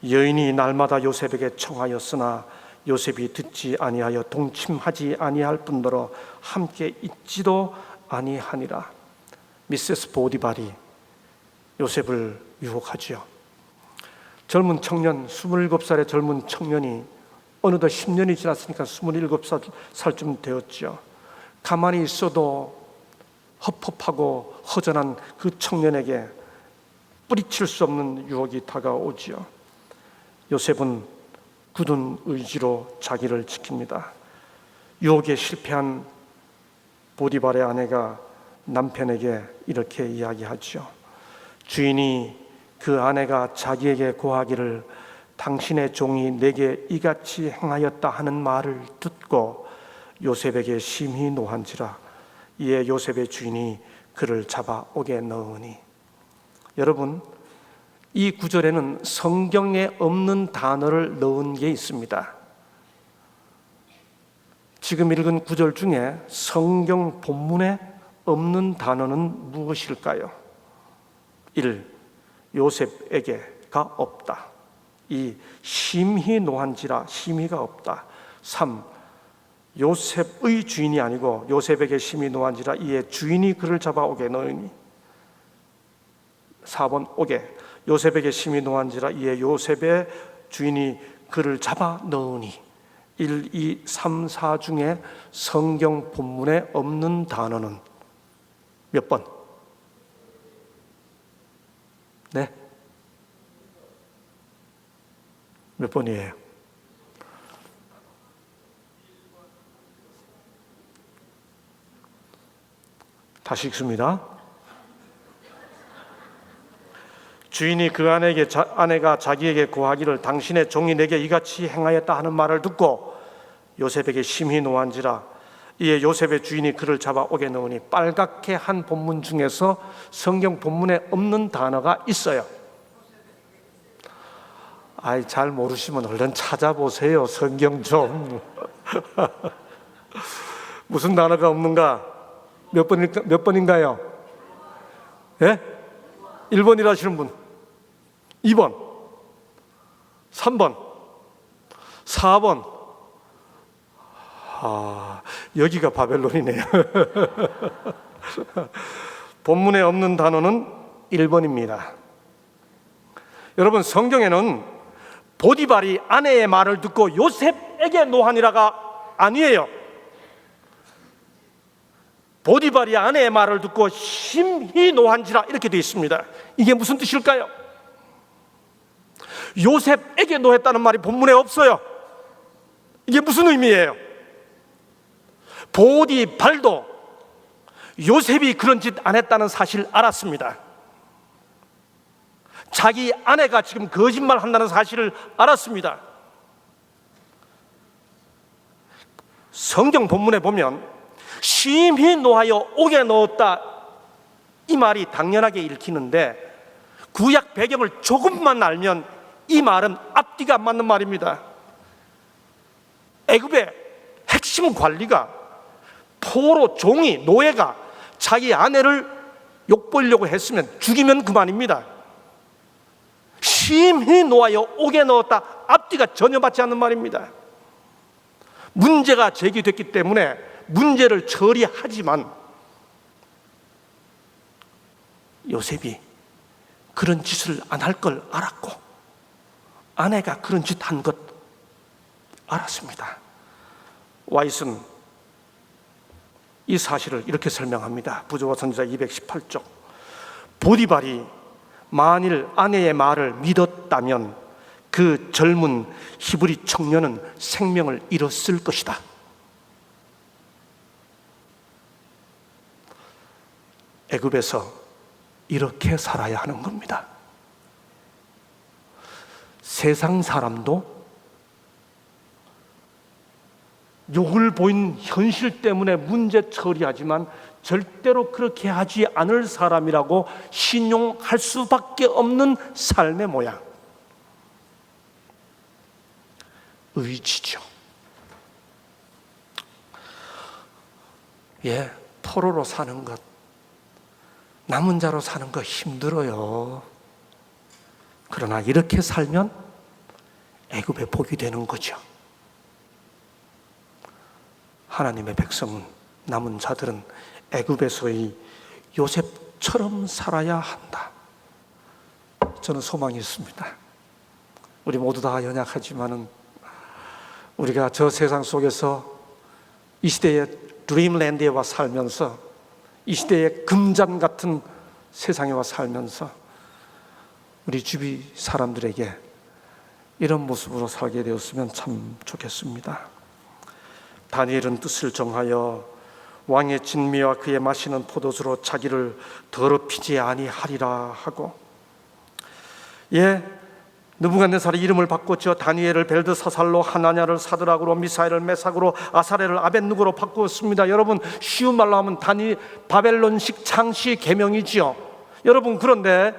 여인이 날마다 요셉에게 청하였으나 요셉이 듣지 아니하여 동침하지 아니할 뿐더러 함께 있지도 아니하니라. 미세스 보디발이 요셉을 유혹하지요. 젊은 청년, 27살의 젊은 청년이 어느덧 10년이 지났으니까 27살쯤 되었죠. 가만히 있어도 헛헛하고 허전한 그 청년에게 뿌리칠 수 없는 유혹이 다가오지요. 요셉은 굳은 의지로 자기를 지킵니다. 유혹에 실패한 보디발의 아내가 남편에게 이렇게 이야기하죠. 주인이 그 아내가 자기에게 고하기를 당신의 종이 내게 이같이 행하였다 하는 말을 듣고 요셉에게 심히 노한지라. 이에 요셉의 주인이 그를 잡아 옥에 넣으니. 여러분, 이 구절에는 성경에 없는 단어를 넣은 게 있습니다. 지금 읽은 구절 중에 성경 본문에 없는 단어는 무엇일까요? 1. 요셉에게가 없다. 2. 심히 노한지라. 심히가 없다. 3. 요셉의 주인이 아니고 요셉에게 심히 노한지라. 이에 주인이 그를 잡아 옥에 넣으니. 4번 옥에 요셉에게 심히 노한지라. 이에 요셉의 주인이 그를 잡아 넣으니. 1, 2, 3, 4 중에 성경 본문에 없는 단어는 몇 번? 네? 몇 번이에요? 다시 읽습니다. 주인이 그 아내가 자기에게 고하기를 당신의 종이 내게 이같이 행하였다 하는 말을 듣고 요셉에게 심히 노한지라. 이에 요셉의 주인이 그를 잡아 옥에 넣으니. 빨갛게 한 본문 중에서 성경 본문에 없는 단어가 있어요. 잘 모르시면 얼른 찾아보세요. 성경 좀. 무슨 단어가 없는가? 몇 번인가요? 예? 1번이라 하시는 분, 2번, 3번, 4번. 여기가 바벨론이네요. 본문에 없는 단어는 1번입니다. 여러분, 성경에는 보디발이 아내의 말을 듣고 요셉에게 노하니라가 아니에요. 보디발이 아내의 말을 듣고 심히 노한지라 이렇게 되어 있습니다. 이게 무슨 뜻일까요? 요셉에게 노했다는 말이 본문에 없어요. 이게 무슨 의미예요? 보디발도 요셉이 그런 짓 안 했다는 사실 알았습니다. 자기 아내가 지금 거짓말 한다는 사실을 알았습니다. 성경 본문에 보면 심히 노하여 옥에 넣었다, 이 말이 당연하게 읽히는데 구약 배경을 조금만 알면 이 말은 앞뒤가 안 맞는 말입니다. 애굽의 핵심 관리가, 포로 종이, 노예가 자기 아내를 욕보려고 했으면 죽이면 그만입니다. 심히 노하여 옥에 넣었다, 앞뒤가 전혀 맞지 않는 말입니다. 문제가 제기됐기 때문에 문제를 처리하지만 요셉이 그런 짓을 안 할 걸 알았고 아내가 그런 짓 한 것 알았습니다. 와이슨 이 사실을 이렇게 설명합니다. 부조와 선지자 218쪽. 보디발이 만일 아내의 말을 믿었다면 그 젊은 히브리 청년은 생명을 잃었을 것이다. 애굽에서 이렇게 살아야 하는 겁니다. 세상 사람도 욕을 보인 현실 때문에 문제 처리하지만 절대로 그렇게 하지 않을 사람이라고 신용할 수밖에 없는 삶의 모양. 의지죠. 예, 포로로 사는 것, 남은 자로 사는 거 힘들어요. 그러나 이렇게 살면 애굽의 복이 되는 거죠. 하나님의 백성은, 남은 자들은 애굽에서의 요셉처럼 살아야 한다. 저는 소망이 있습니다. 우리 모두 다 연약하지만은 우리가 저 세상 속에서 이 시대의 드림랜드에 와 살면서, 이 시대의 금잔 같은 세상에 와 살면서 우리 주위 사람들에게 이런 모습으로 살게 되었으면 참 좋겠습니다. 다니엘은 뜻을 정하여 왕의 진미와 그의 마시는 포도주로 자기를 더럽히지 아니하리라 하고, 느부갓네살이 이름을 바꿨죠. 다니엘을 벨드사살로, 하나냐를 사드락으로, 미사엘을 메삭으로, 아사레를 아벳누고로 바꾸었습니다. 여러분, 쉬운 말로 하면 바벨론식 창시 계명이지요. 여러분, 그런데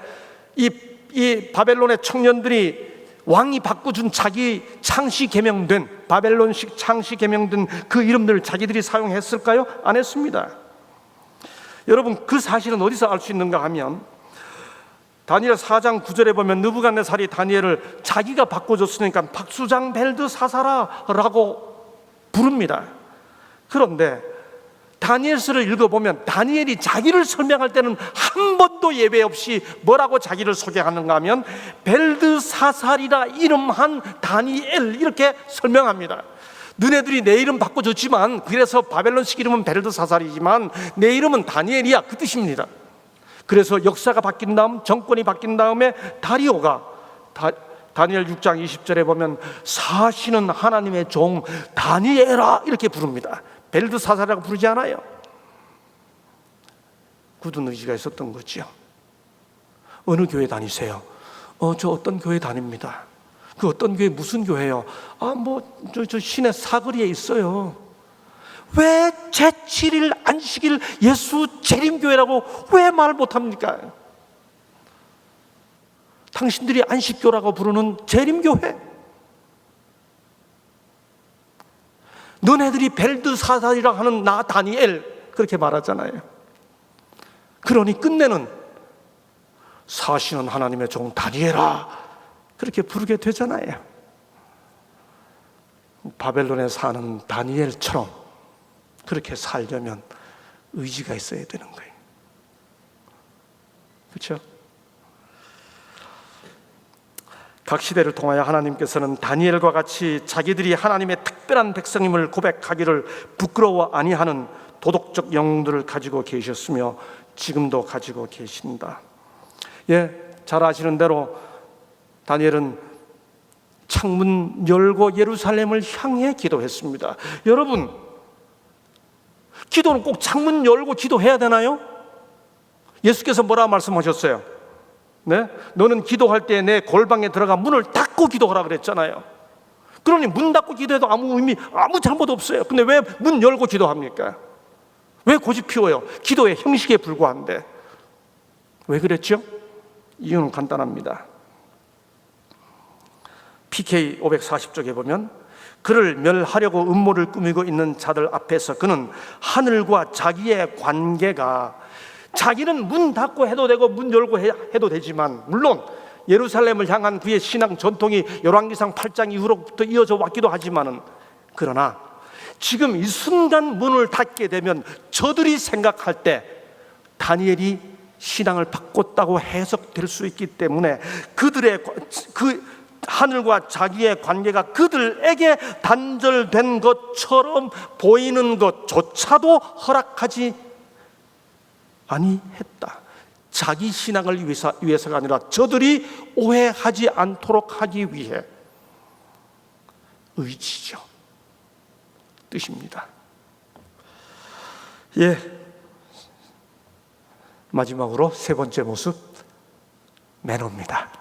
이 바벨론의 청년들이 왕이 바꿔준 자기 창시 계명된, 바벨론식 창시 계명된 그 이름들을 자기들이 사용했을까요? 안 했습니다. 여러분, 그 사실은 어디서 알 수 있는가 하면 다니엘 4장 9절에 보면 느부갓네살이 다니엘을 자기가 바꿔줬으니까 박수장 벨드사사라라고 부릅니다. 그런데 다니엘서를 읽어보면 다니엘이 자기를 설명할 때는 한 번도 예외 없이 뭐라고 자기를 소개하는가 하면 벨드사살이라 이름한 다니엘, 이렇게 설명합니다. 너네들이 내 이름 바꿔줬지만, 그래서 바벨론식 이름은 벨드사살이지만 내 이름은 다니엘이야, 그 뜻입니다. 그래서 역사가 바뀐 다음, 정권이 바뀐 다음에 다리오가 다니엘 6장 20절에 보면 사시는 하나님의 종 다니엘아 이렇게 부릅니다. 벨드사살이라고 부르지 않아요. 굳은 의지가 있었던 거죠. 어느 교회 다니세요? 저 어떤 교회 다닙니다. 그 어떤 교회 무슨 교회요? 저 시내 사거리에 있어요. 왜 제7일 안식일 예수 재림교회라고 왜 말 못합니까? 당신들이 안식교라고 부르는 재림교회, 너네들이 벨드사살이라고 하는 나 다니엘 그렇게 말하잖아요. 그러니 끝내는 사시는 하나님의 종 다니엘아 그렇게 부르게 되잖아요. 바벨론에 사는 다니엘처럼 그렇게 살려면 의지가 있어야 되는 거예요. 그렇죠? 각 시대를 통하여 하나님께서는 다니엘과 같이 자기들이 하나님의 특별한 백성임을 고백하기를 부끄러워 아니하는 도덕적 영웅들을 가지고 계셨으며 지금도 가지고 계신다. 잘 아시는 대로 다니엘은 창문 열고 예루살렘을 향해 기도했습니다. 여러분, 기도는 꼭 창문 열고 기도해야 되나요? 예수께서 뭐라 말씀하셨어요? 너는 기도할 때 내 골방에 들어가 문을 닫고 기도하라 그랬잖아요. 그러니 문 닫고 기도해도 아무 의미, 아무 잘못 없어요. 근데 왜 문 열고 기도합니까? 왜 고집 피워요? 기도의 형식에 불과한데. 왜 그랬죠? 이유는 간단합니다. PK 540쪽에 보면 그를 멸하려고 음모를 꾸미고 있는 자들 앞에서 그는 하늘과 자기의 관계가, 자기는 문 닫고 해도 되고 문 열고 해도 되지만, 물론 예루살렘을 향한 그의 신앙 전통이 열왕기상 8장 이후로부터 이어져 왔기도 하지만은, 그러나 지금 이 순간 문을 닫게 되면 저들이 생각할 때 다니엘이 신앙을 바꿨다고 해석될 수 있기 때문에 그들의 그 하늘과 자기의 관계가 그들에게 단절된 것처럼 보이는 것조차도 허락하지 아니했다. 자기 신앙을 위해서가 아니라 저들이 오해하지 않도록 하기 위해 의지죠. 뜻입니다. 마지막으로 세 번째 모습, 매너입니다.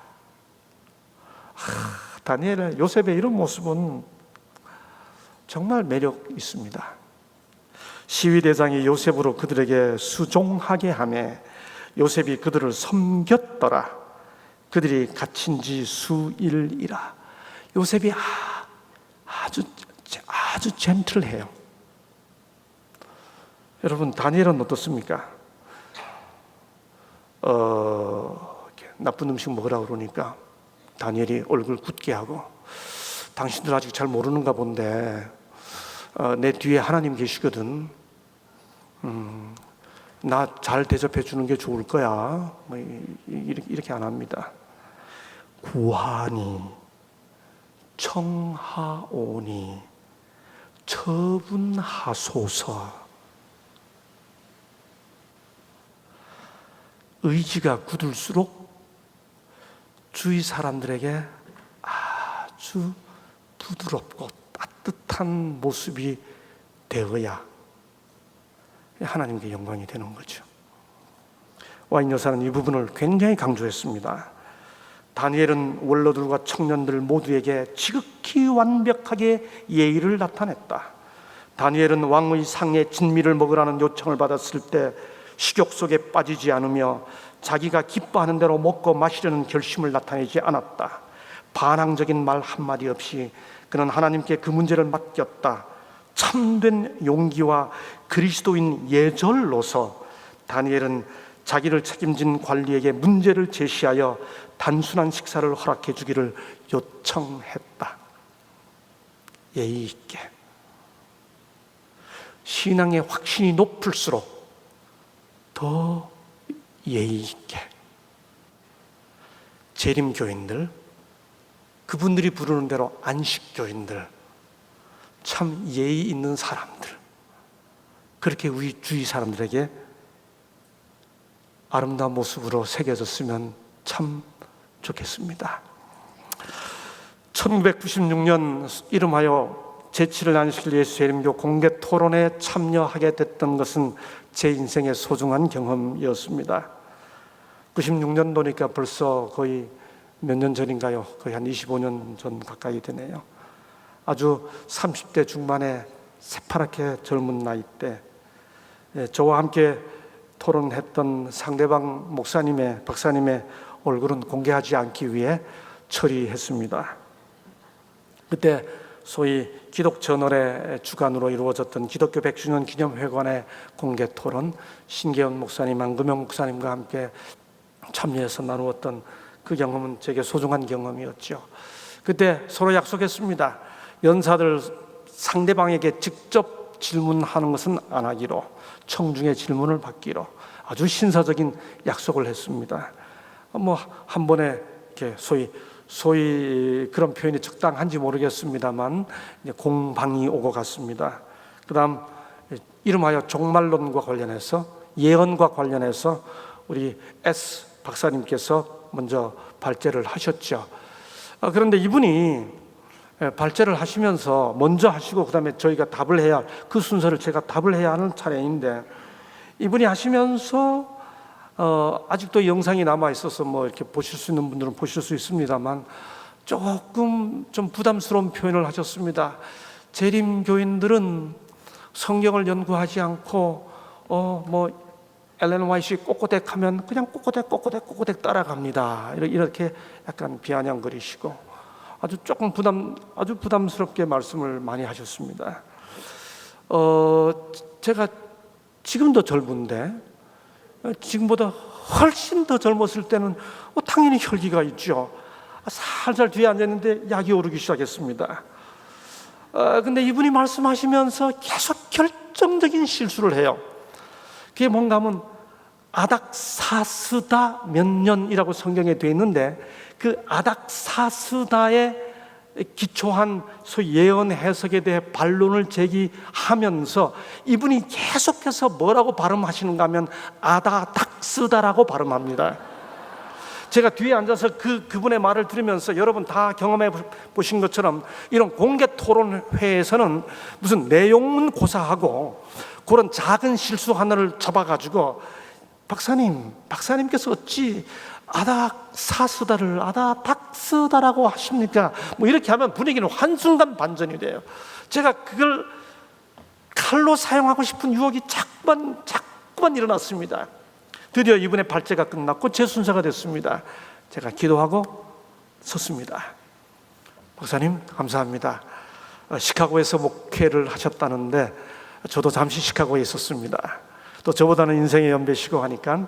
다니엘의, 요셉의 이런 모습은 정말 매력 있습니다. 시위 대상이 요셉으로 그들에게 수종하게 하며 요셉이 그들을 섬겼더라. 그들이 갇힌 지 수일이라. 요셉이 아주 젠틀해요. 여러분, 다니엘은 어떻습니까? 나쁜 음식 먹으라고 그러니까 다니엘이 얼굴 굳게 하고, 당신들 아직 잘 모르는가 본데 내 뒤에 하나님 계시거든. 나 잘 대접해 주는 게 좋을 거야. 뭐 이렇게 안 합니다. 구하니 청하오니 처분하소서. 의지가 굳을수록 주위 사람들에게 아주 부드럽고 따뜻한 모습이 되어야 하나님께 영광이 되는 거죠. 와인 여사는 이 부분을 굉장히 강조했습니다. 다니엘은 원로들과 청년들 모두에게 지극히 완벽하게 예의를 나타냈다. 다니엘은 왕의 상의 진미를 먹으라는 요청을 받았을 때 식욕 속에 빠지지 않으며 자기가 기뻐하는 대로 먹고 마시려는 결심을 나타내지 않았다. 반항적인 말 한마디 없이 그는 하나님께 그 문제를 맡겼다. 참된 용기와 그리스도인 예절로서 다니엘은 자기를 책임진 관리에게 문제를 제시하여 단순한 식사를 허락해 주기를 요청했다. 예의 있게. 신앙의 확신이 높을수록 더 예의 있게. 재림교인들, 그분들이 부르는 대로 안식교인들, 참 예의 있는 사람들, 그렇게 우리 주위 사람들에게 아름다운 모습으로 새겨졌으면 참 좋겠습니다. 1996년 이름하여 제7일 안식일 예수 재림교 공개 토론에 참여하게 됐던 것은 제 인생의 소중한 경험이었습니다. 96년도니까 벌써 거의 몇 년 전인가요? 거의 한 25년 전 가까이 되네요. 아주 30대 중반의 새파랗게 젊은 나이 때 저와 함께 토론했던 상대방 목사님의, 박사님의 얼굴은 공개하지 않기 위해 처리했습니다. 그때 소위 기독저널의 주관으로 이루어졌던 기독교 100주년 기념회관의 공개 토론, 신계원 목사님, 안금영 목사님과 함께 참여해서 나누었던 그 경험은 제게 소중한 경험이었죠. 그때 서로 약속했습니다. 연사들 상대방에게 직접 질문하는 것은 안 하기로, 청중의 질문을 받기로 아주 신사적인 약속을 했습니다. 한 번에 이렇게 소위 그런 표현이 적당한지 모르겠습니다만 공방이 오고 갔습니다. 그다음 이름하여 종말론과 관련해서, 예언과 관련해서 우리 S 박사님께서 먼저 발제를 하셨죠. 그런데 이분이 발제를 하시면서 먼저 하시고 그다음에 저희가 답을 해야 할, 그 순서를 제가 답을 해야 하는 차례인데, 이분이 하시면서 아직도 영상이 남아 있어서 뭐 이렇게 보실 수 있는 분들은 보실 수 있습니다만 조금 좀 부담스러운 표현을 하셨습니다. 재림교인들은 성경을 연구하지 않고 엘렌 화이트 꼬꼬댁 하면 그냥 꼬꼬댁 따라갑니다. 이렇게 약간 비아냥거리시고 아주 부담스럽게 말씀을 많이 하셨습니다. 제가 지금도 젊은데 지금보다 훨씬 더 젊었을 때는 당연히 혈기가 있죠. 살살 뒤에 앉았는데 약이 오르기 시작했습니다. 근데 이분이 말씀하시면서 계속 결정적인 실수를 해요. 그게 뭔가 하면 아닥사스다 몇 년이라고 성경에 되어 있는데, 그 아닥사스다에 기초한 소위 예언 해석에 대해 반론을 제기하면서 이분이 계속해서 뭐라고 발음하시는가 하면 아다닥스다라고 발음합니다. 제가 뒤에 앉아서 그분의 말을 들으면서, 여러분 다 경험해 보신 것처럼 이런 공개 토론회에서는 무슨 내용은 고사하고 그런 작은 실수 하나를 잡아가지고 박사님께서 어찌 아닥사스다를 아닥닥스다라고 하십니까? 뭐 이렇게 하면 분위기는 한순간 반전이 돼요. 제가 그걸 칼로 사용하고 싶은 유혹이 자꾸만 일어났습니다. 드디어 이분의 발제가 끝났고 제 순서가 됐습니다. 제가 기도하고 섰습니다. 목사님 감사합니다. 시카고에서 목회를 하셨다는데 저도 잠시 시카고에 있었습니다. 또 저보다는 인생의 연배시고 하니까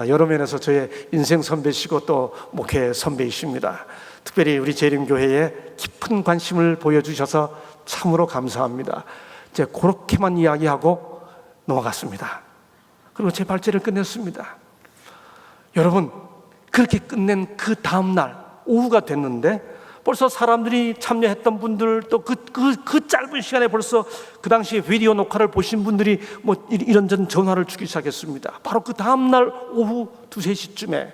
여러 면에서 저의 인생 선배시고 또 목회 선배이십니다. 특별히 우리 재림교회에 깊은 관심을 보여주셔서 참으로 감사합니다. 이제 그렇게만 이야기하고 넘어갔습니다. 그리고 제 발제를 끝냈습니다. 여러분, 그렇게 끝낸 그 다음날 오후가 됐는데 벌써 사람들이 참여했던 분들 또 그 짧은 시간에 벌써 그 당시에 비디오 녹화를 보신 분들이 뭐 이런저런 전화를 주기 시작했습니다. 바로 그 다음날 오후 2, 3시쯤에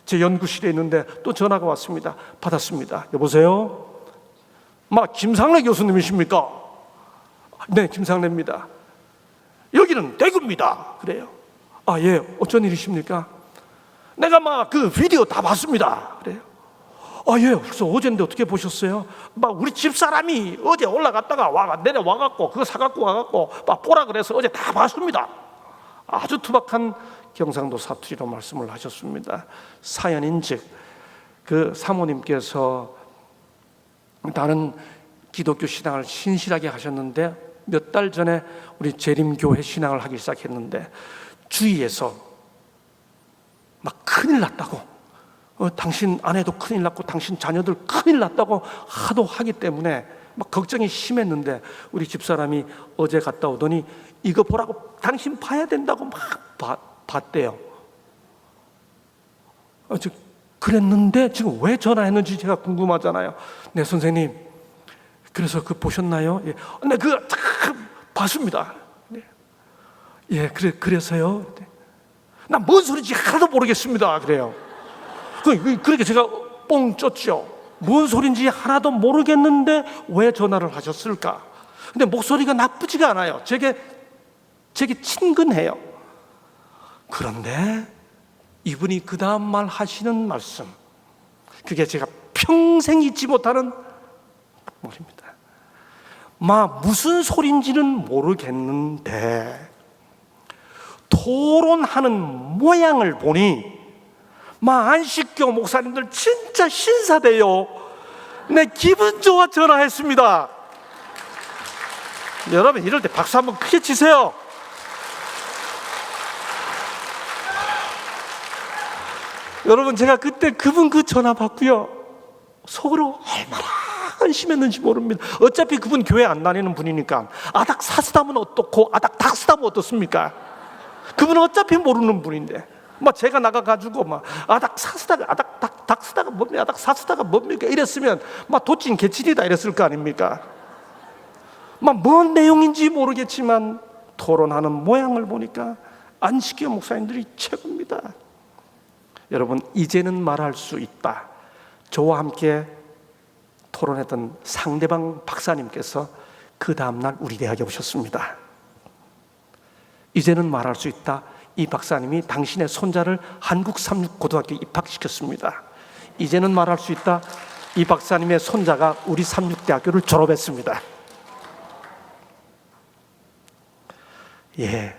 제 연구실에 있는데 또 전화가 왔습니다. 받았습니다. 여보세요? 김상래 교수님이십니까? 네, 김상래입니다. 여기는 대구입니다. 그래요. 아, 예, 어쩐 일이십니까? 내가 그 비디오 다 봤습니다. 그래요. 아, 예, 그래서 어제인데 어떻게 보셨어요? 우리 집사람이 어제 올라갔다가 내려와갖고 그거 사갖고 와갖고 보라 그래서 어제 다 봤습니다. 아주 투박한 경상도 사투리로 말씀을 하셨습니다. 사연인즉 그 사모님께서 다른 기독교 신앙을 신실하게 하셨는데 몇 달 전에 우리 재림교회 신앙을 하기 시작했는데 주위에서 큰일 났다고, 당신 아내도 큰일 났고 당신 자녀들 큰일 났다고 하도 하기 때문에 걱정이 심했는데 우리 집사람이 어제 갔다 오더니 이거 보라고 당신 봐야 된다고 봤대요. 그랬는데 지금 왜 전화했는지 제가 궁금하잖아요. 네, 선생님, 그래서 보셨나요? 예. 네, 봤습니다. 네. 예, 그래서요. 네. 나 뭔 소리인지 하나도 모르겠습니다. 그래요. 그렇게 제가 뻥 쪘죠. 뭔 소리인지 하나도 모르겠는데 왜 전화를 하셨을까? 근데 목소리가 나쁘지가 않아요. 제게 친근해요. 그런데 이분이 그 다음 말 하시는 말씀, 그게 제가 평생 잊지 못하는 말입니다. 무슨 소린지는 모르겠는데 토론하는 모양을 보니 안식교 목사님들 진짜 신사돼요. 내 기분 좋아 전화했습니다. 여러분, 이럴 때 박수 한번 크게 치세요. 여러분, 제가 그때 그분 전화 받고요, 속으로 얼마나 한심했는지 모릅니다. 어차피 그분 교회 안 다니는 분이니까 아닥사스다면 어떻고 아닥닥스다면 어떻습니까? 그분은 어차피 모르는 분인데 제가 나가가지고 아닥사스다가 아닥닥스다가 뭡니까, 아닥사스다가 뭡니까 이랬으면 도찐 개칠이다 이랬을 거 아닙니까? 뭔 내용인지 모르겠지만 토론하는 모양을 보니까 안식교 목사님들이 최고입니다. 여러분, 이제는 말할 수 있다. 저와 함께 토론했던 상대방 박사님께서 그 다음날 우리 대학에 오셨습니다. 이제는 말할 수 있다. 이 박사님이 당신의 손자를 한국 삼육고등학교에 입학시켰습니다. 이제는 말할 수 있다. 이 박사님의 손자가 우리 삼육대학교를 졸업했습니다. 예,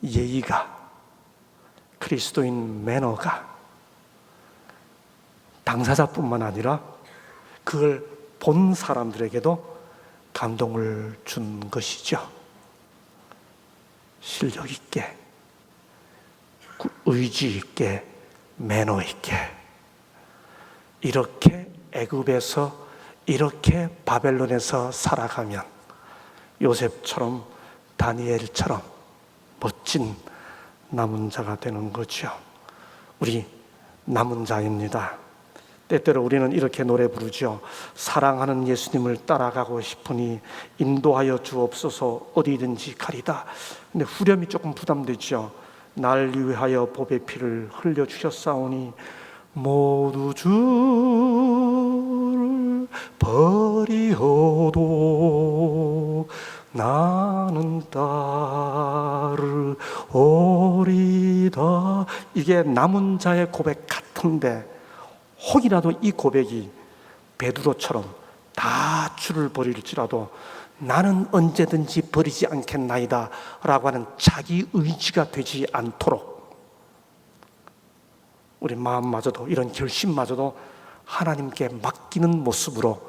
예의가, 그리스도인 매너가 당사자뿐만 아니라 그걸 본 사람들에게도 감동을 준 것이죠. 실력 있게, 의지 있게, 매너 있게, 이렇게 애굽에서, 이렇게 바벨론에서 살아가면 요셉처럼, 다니엘처럼 멋진 남은 자가 되는 거죠. 우리 남은 자입니다. 때때로 우리는 이렇게 노래 부르죠. 사랑하는 예수님을 따라가고 싶으니 인도하여 주옵소서, 어디든지 가리다. 근데 후렴이 조금 부담되죠. 날 위하여 보배 피를 흘려주셨사오니 모두 주를 버리어도 나는 따르오리다. 이게 남은 자의 고백 같은데 혹이라도 이 고백이 베드로처럼 다 주를 버릴지라도 나는 언제든지 버리지 않겠나이다 라고 하는 자기 의지가 되지 않도록 우리 마음마저도, 이런 결심마저도 하나님께 맡기는 모습으로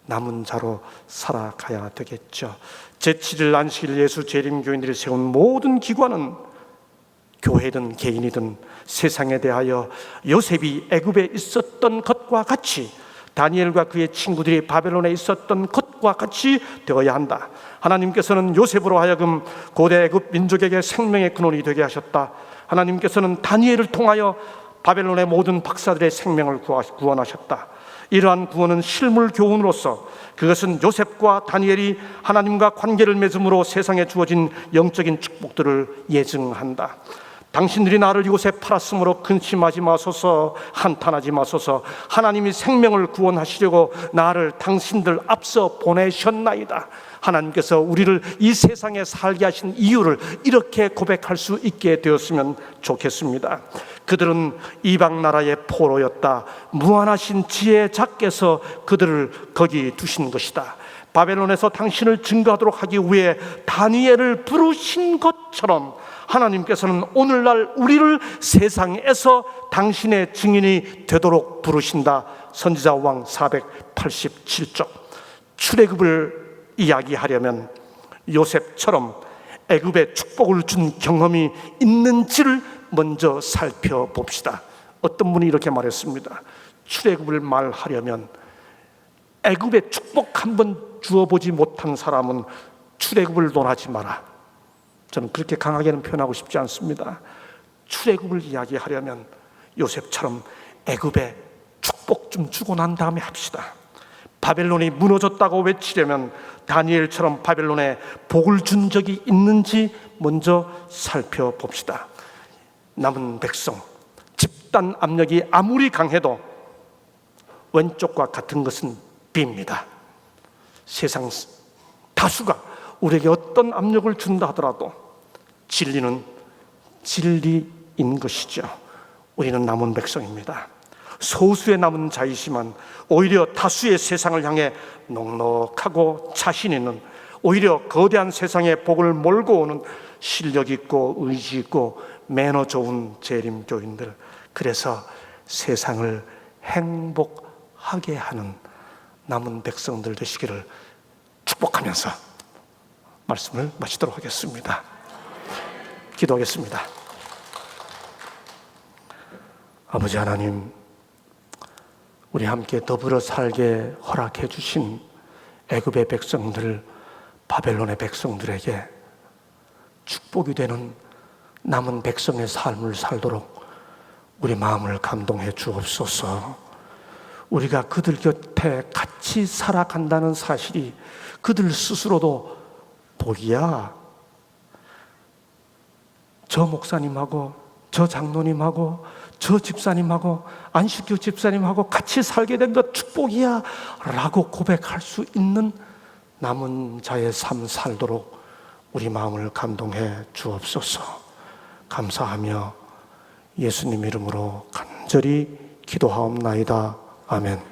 남은 자로 살아가야 되겠죠. 제7일 안식일 예수 재림교인들이 세운 모든 기관은 교회든 개인이든 세상에 대하여 요셉이 애굽에 있었던 것과 같이, 다니엘과 그의 친구들이 바벨론에 있었던 것과 같이 되어야 한다. 하나님께서는 요셉으로 하여금 고대 애굽 민족에게 생명의 근원이 되게 하셨다. 하나님께서는 다니엘을 통하여 바벨론의 모든 박사들의 생명을 구원하셨다. 이러한 구원은 실물 교훈으로서, 그것은 요셉과 다니엘이 하나님과 관계를 맺음으로 세상에 주어진 영적인 축복들을 예증한다. 당신들이 나를 이곳에 팔았으므로 근심하지 마소서, 한탄하지 마소서. 하나님이 생명을 구원하시려고 나를 당신들 앞서 보내셨나이다. 하나님께서 우리를 이 세상에 살게 하신 이유를 이렇게 고백할 수 있게 되었으면 좋겠습니다. 그들은 이방 나라의 포로였다. 무한하신 지혜자께서 그들을 거기 두신 것이다. 바벨론에서 당신을 증거하도록 하기 위해 다니엘을 부르신 것처럼 하나님께서는 오늘날 우리를 세상에서 당신의 증인이 되도록 부르신다. 선지자 왕 487쪽. 출애굽을 이야기하려면 요셉처럼 애굽에 축복을 준 경험이 있는지를 먼저 살펴봅시다. 어떤 분이 이렇게 말했습니다. 출애굽을 말하려면 애굽에 축복 한번 주어보지 못한 사람은 출애굽을 논하지 마라. 저는 그렇게 강하게는 표현하고 싶지 않습니다. 출애굽을 이야기하려면 요셉처럼 애굽에 축복 좀 주고 난 다음에 합시다. 바벨론이 무너졌다고 외치려면 다니엘처럼 바벨론에 복을 준 적이 있는지 먼저 살펴봅시다. 남은 백성, 집단 압력이 아무리 강해도 왼쪽과 같은 것은 비입니다. 세상 다수가 우리에게 어떤 압력을 준다 하더라도 진리는 진리인 것이죠. 우리는 남은 백성입니다. 소수의 남은 자이지만 오히려 다수의 세상을 향해 넉넉하고 자신 있는, 오히려 거대한 세상의 복을 몰고 오는 실력 있고 의지 있고 매너 좋은 재림교인들, 그래서 세상을 행복하게 하는 남은 백성들 되시기를 축복하면서 말씀을 마치도록 하겠습니다. 기도하겠습니다. 아버지 하나님, 우리 함께 더불어 살게 허락해 주신 애굽의 백성들, 바벨론의 백성들에게 축복이 되는 남은 백성의 삶을 살도록 우리 마음을 감동해 주옵소서. 우리가 그들 곁에 같이 살아간다는 사실이 그들 스스로도 복이야. 저 목사님하고 저 장로님하고 저 집사님하고 안식교 집사님하고 같이 살게 된 것 축복이야 라고 고백할 수 있는 남은 자의 삶 살도록 우리 마음을 감동해 주옵소서. 감사하며 예수님 이름으로 간절히 기도하옵나이다. 아멘.